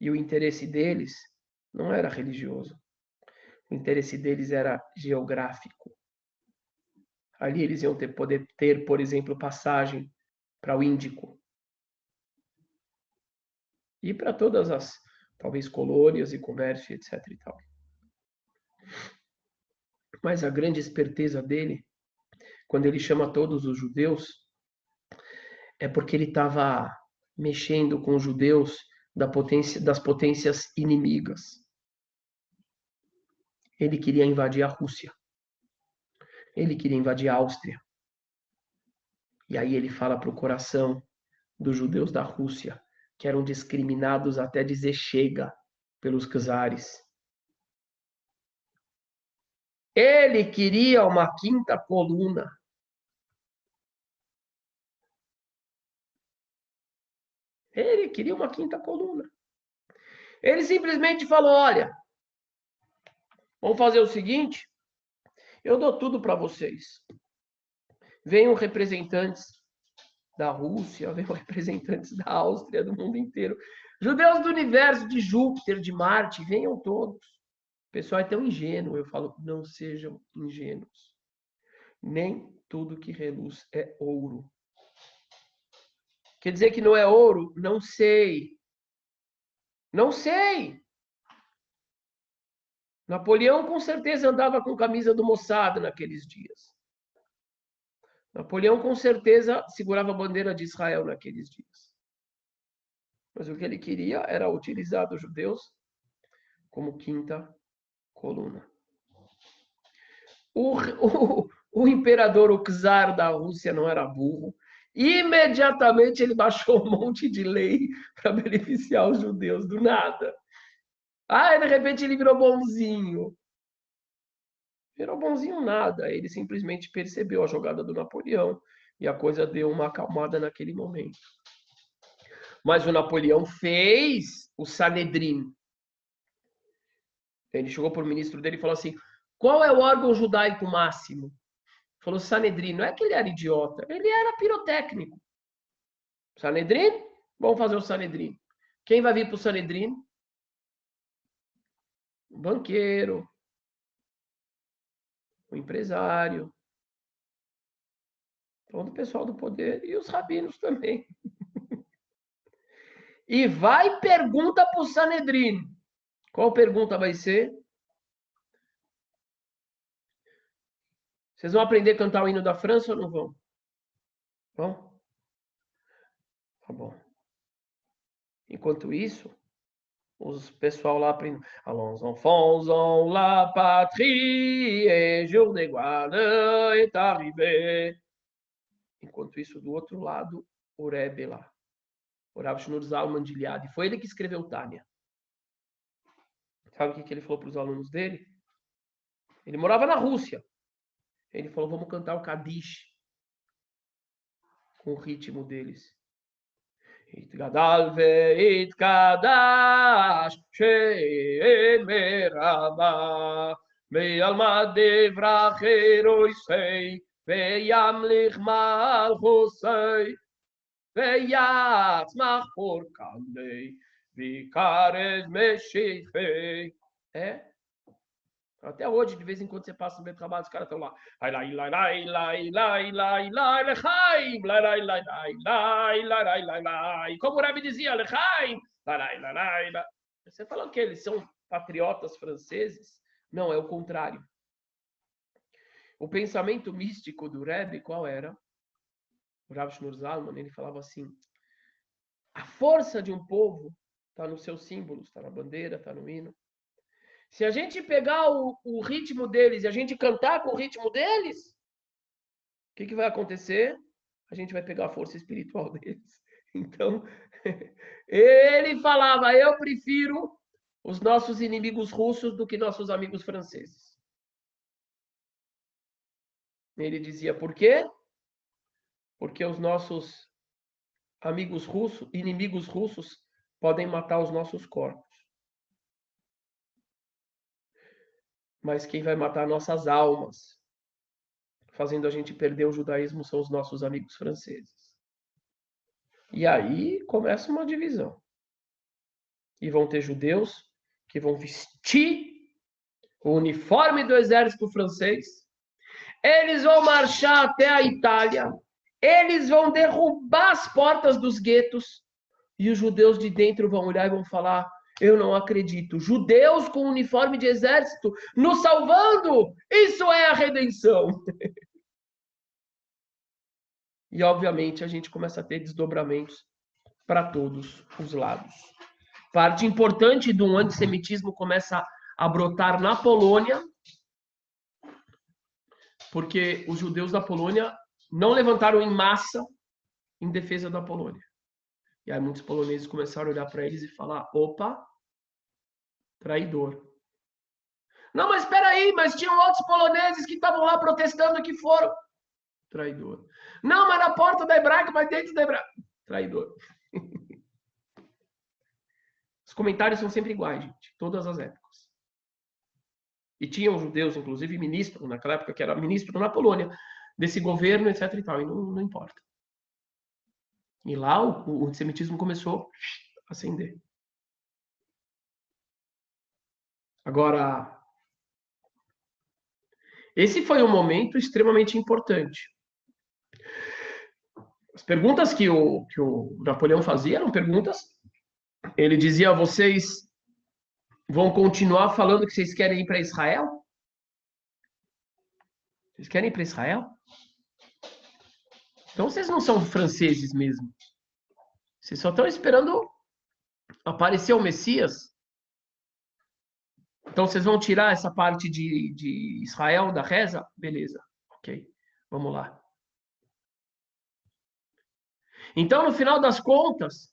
E o interesse deles não era religioso. O interesse deles era geográfico. Ali eles iam poder ter, por exemplo, passagem para o Índico. E para todas as, talvez, colônias e comércio, etc. e tal. Mas a grande esperteza dele, quando ele chama todos os judeus, é porque ele estava mexendo com os judeus das potências inimigas. Ele queria invadir a Rússia. Ele queria invadir a Áustria. E aí ele fala para o coração dos judeus da Rússia, que eram discriminados até dizer chega pelos czares. Ele queria uma quinta coluna. Ele queria uma quinta coluna. Ele simplesmente falou, olha, vamos fazer o seguinte, eu dou tudo para vocês. Venham representantes da Rússia, venham representantes da Áustria, do mundo inteiro. Judeus do universo, de Júpiter, de Marte, venham todos. O pessoal é tão ingênuo, eu falo, não sejam ingênuos. Nem tudo que reluz é ouro. Quer dizer que não é ouro? Não sei. Não sei. Napoleão com certeza andava com camisa do Mossad naqueles dias. Napoleão com certeza segurava a bandeira de Israel naqueles dias. Mas o que ele queria era utilizar os judeus como quinta coluna. O imperador, o czar da Rússia, não era burro. Imediatamente ele baixou um monte de lei para beneficiar os judeus, do nada. Ah, de repente ele virou bonzinho. Virou bonzinho nada. Ele simplesmente percebeu a jogada do Napoleão e a coisa deu uma acalmada naquele momento. Mas o Napoleão fez o Sanedrim. Ele chegou para o ministro dele e falou assim, qual é o órgão judaico máximo? Falou Sanedrim. Não é que ele era idiota, ele era pirotécnico. Sanedrim? Vamos fazer o Sanedrim. Quem vai vir para o Sanedrim? O banqueiro, o empresário, todo o pessoal do poder e os rabinos também. E vai e pergunta para o Sanedrim. Qual pergunta vai ser? Vocês vão aprender a cantar o hino da França ou não vão? Vão? Tá bom. Enquanto isso, os pessoal lá aprendem. Allons enfants en la patrie, et jour de guarda est arrivé. Enquanto isso, do outro lado, o Rebbe lá. O Rav Shneur Zalman de Liad. Foi ele que escreveu o Tânia. Sabe o que ele falou para os alunos dele? Ele morava na Rússia. Ele falou, vamos cantar o Kadish com o ritmo deles. Itgadal ve'itgadash she'en meraba me'alma devrach eroisei ve'yamlich malchusei ve'yatzmach porkanei v'ikares meshichei. É? Até hoje, de vez em quando você passa no meio do trabalho, os caras estão lá. Como o Rebbe dizia, você fala que eles são patriotas franceses? Não, é o contrário. O pensamento místico do Rebbe, qual era? O Rav Shneur Zalman, ele falava assim, a força de um povo está nos seus símbolos, está na bandeira, está no hino. Se a gente pegar o ritmo deles e a gente cantar com o ritmo deles, o que vai acontecer? A gente vai pegar a força espiritual deles. Então, ele falava, eu prefiro os nossos inimigos russos do que nossos amigos franceses. Ele dizia, por quê? Porque os nossos inimigos russos, podem matar os nossos corpos. Mas quem vai matar nossas almas fazendo a gente perder o judaísmo são os nossos amigos franceses. E aí começa uma divisão. E vão ter judeus que vão vestir o uniforme do exército francês, eles vão marchar até a Itália, eles vão derrubar as portas dos guetos, e os judeus de dentro vão olhar e vão falar: eu não acredito, judeus com uniforme de exército nos salvando, isso é a redenção. E obviamente a gente começa a ter desdobramentos para todos os lados. Parte importante do antissemitismo começa a brotar na Polônia, porque os judeus da Polônia não levantaram em massa em defesa da Polônia. E aí muitos poloneses começaram a olhar para eles e falar: opa, traidor. Não, mas espera aí, mas tinham outros poloneses que estavam lá protestando que foram. Traidor. Não, mas na porta da Hebraica, mas dentro da Hebraica. Traidor. Os comentários são sempre iguais, gente, todas as épocas. E tinham judeus, inclusive ministro, naquela época que era ministro na Polônia, desse governo, etc. e tal, e não importa. E lá o antissemitismo começou a ascender. Agora, esse foi um momento extremamente importante. As perguntas que o Napoleão fazia eram perguntas. Ele dizia: vocês vão continuar falando que vocês querem ir para Israel? Vocês querem ir para Israel? Então vocês não são franceses mesmo. Vocês só estão esperando aparecer o Messias. Então vocês vão tirar essa parte de Israel da reza? Beleza, ok, vamos lá. Então, no final das contas,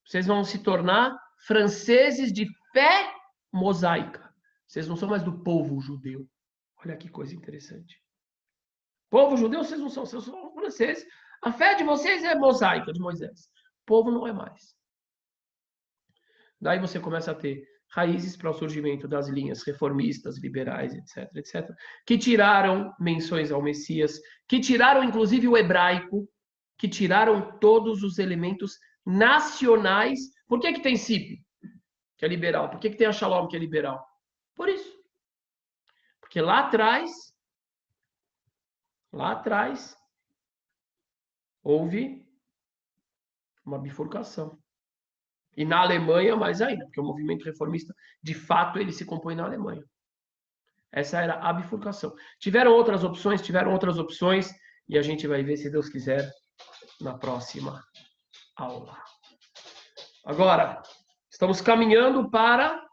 vocês vão se tornar franceses de fé mosaica. Vocês não são mais do povo judeu. Olha que coisa interessante. Povo judeu, vocês não são, vocês são franceses. A fé de vocês é mosaica, de Moisés. O povo não é mais. Daí você começa a ter raízes para o surgimento das linhas reformistas, liberais, etc., etc., que tiraram menções ao Messias, que tiraram inclusive o hebraico, que tiraram todos os elementos nacionais. Por que tem CIP, que é liberal? Por que tem a Shalom, que é liberal? Por isso. Porque lá atrás, houve uma bifurcação. E na Alemanha, mais ainda, porque o movimento reformista, de fato, ele se compõe na Alemanha. Essa era a bifurcação. Tiveram outras opções, e a gente vai ver, se Deus quiser, na próxima aula. Agora, estamos caminhando para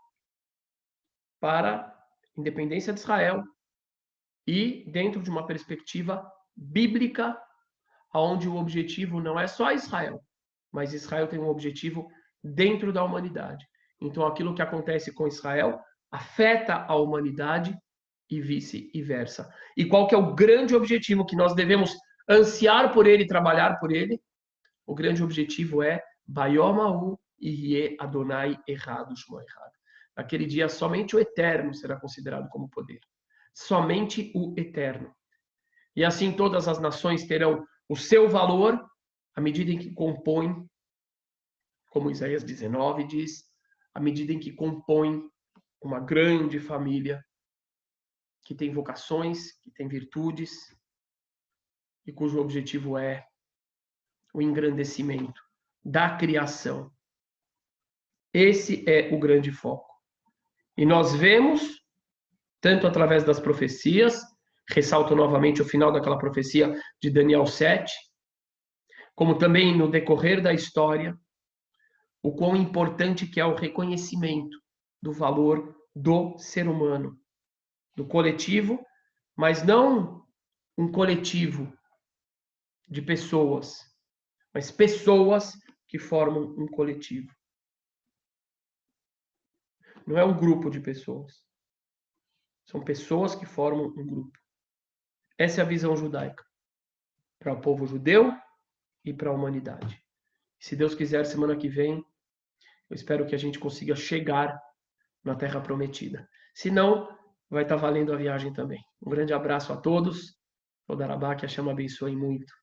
a independência de Israel e dentro de uma perspectiva bíblica, onde o objetivo não é só Israel, mas Israel tem um objetivo dentro da humanidade. Então, aquilo que acontece com Israel afeta a humanidade e vice-versa. E qual que é o grande objetivo que nós devemos ansiar por ele, trabalhar por ele? O grande objetivo é Bayomahu Irie Adonai Errado Shmo Errado. Naquele dia, somente o eterno será considerado como poder. Somente o eterno. E assim todas as nações terão o seu valor à medida em que compõem, como Isaías 19 diz, à medida em que compõem uma grande família que tem vocações, que tem virtudes e cujo objetivo é o engrandecimento da criação. Esse é o grande foco. E nós vemos, tanto através das profecias, ressalto novamente o final daquela profecia de Daniel 7, como também no decorrer da história, o quão importante que é o reconhecimento do valor do ser humano, do coletivo, mas não um coletivo de pessoas, mas pessoas que formam um coletivo. Não é um grupo de pessoas. São pessoas que formam um grupo. Essa é a visão judaica para o povo judeu e para a humanidade. Se Deus quiser, semana que vem, eu espero que a gente consiga chegar na Terra Prometida. Se não, vai estar valendo a viagem também. Um grande abraço a todos Todarabá, que a chama abençoe muito.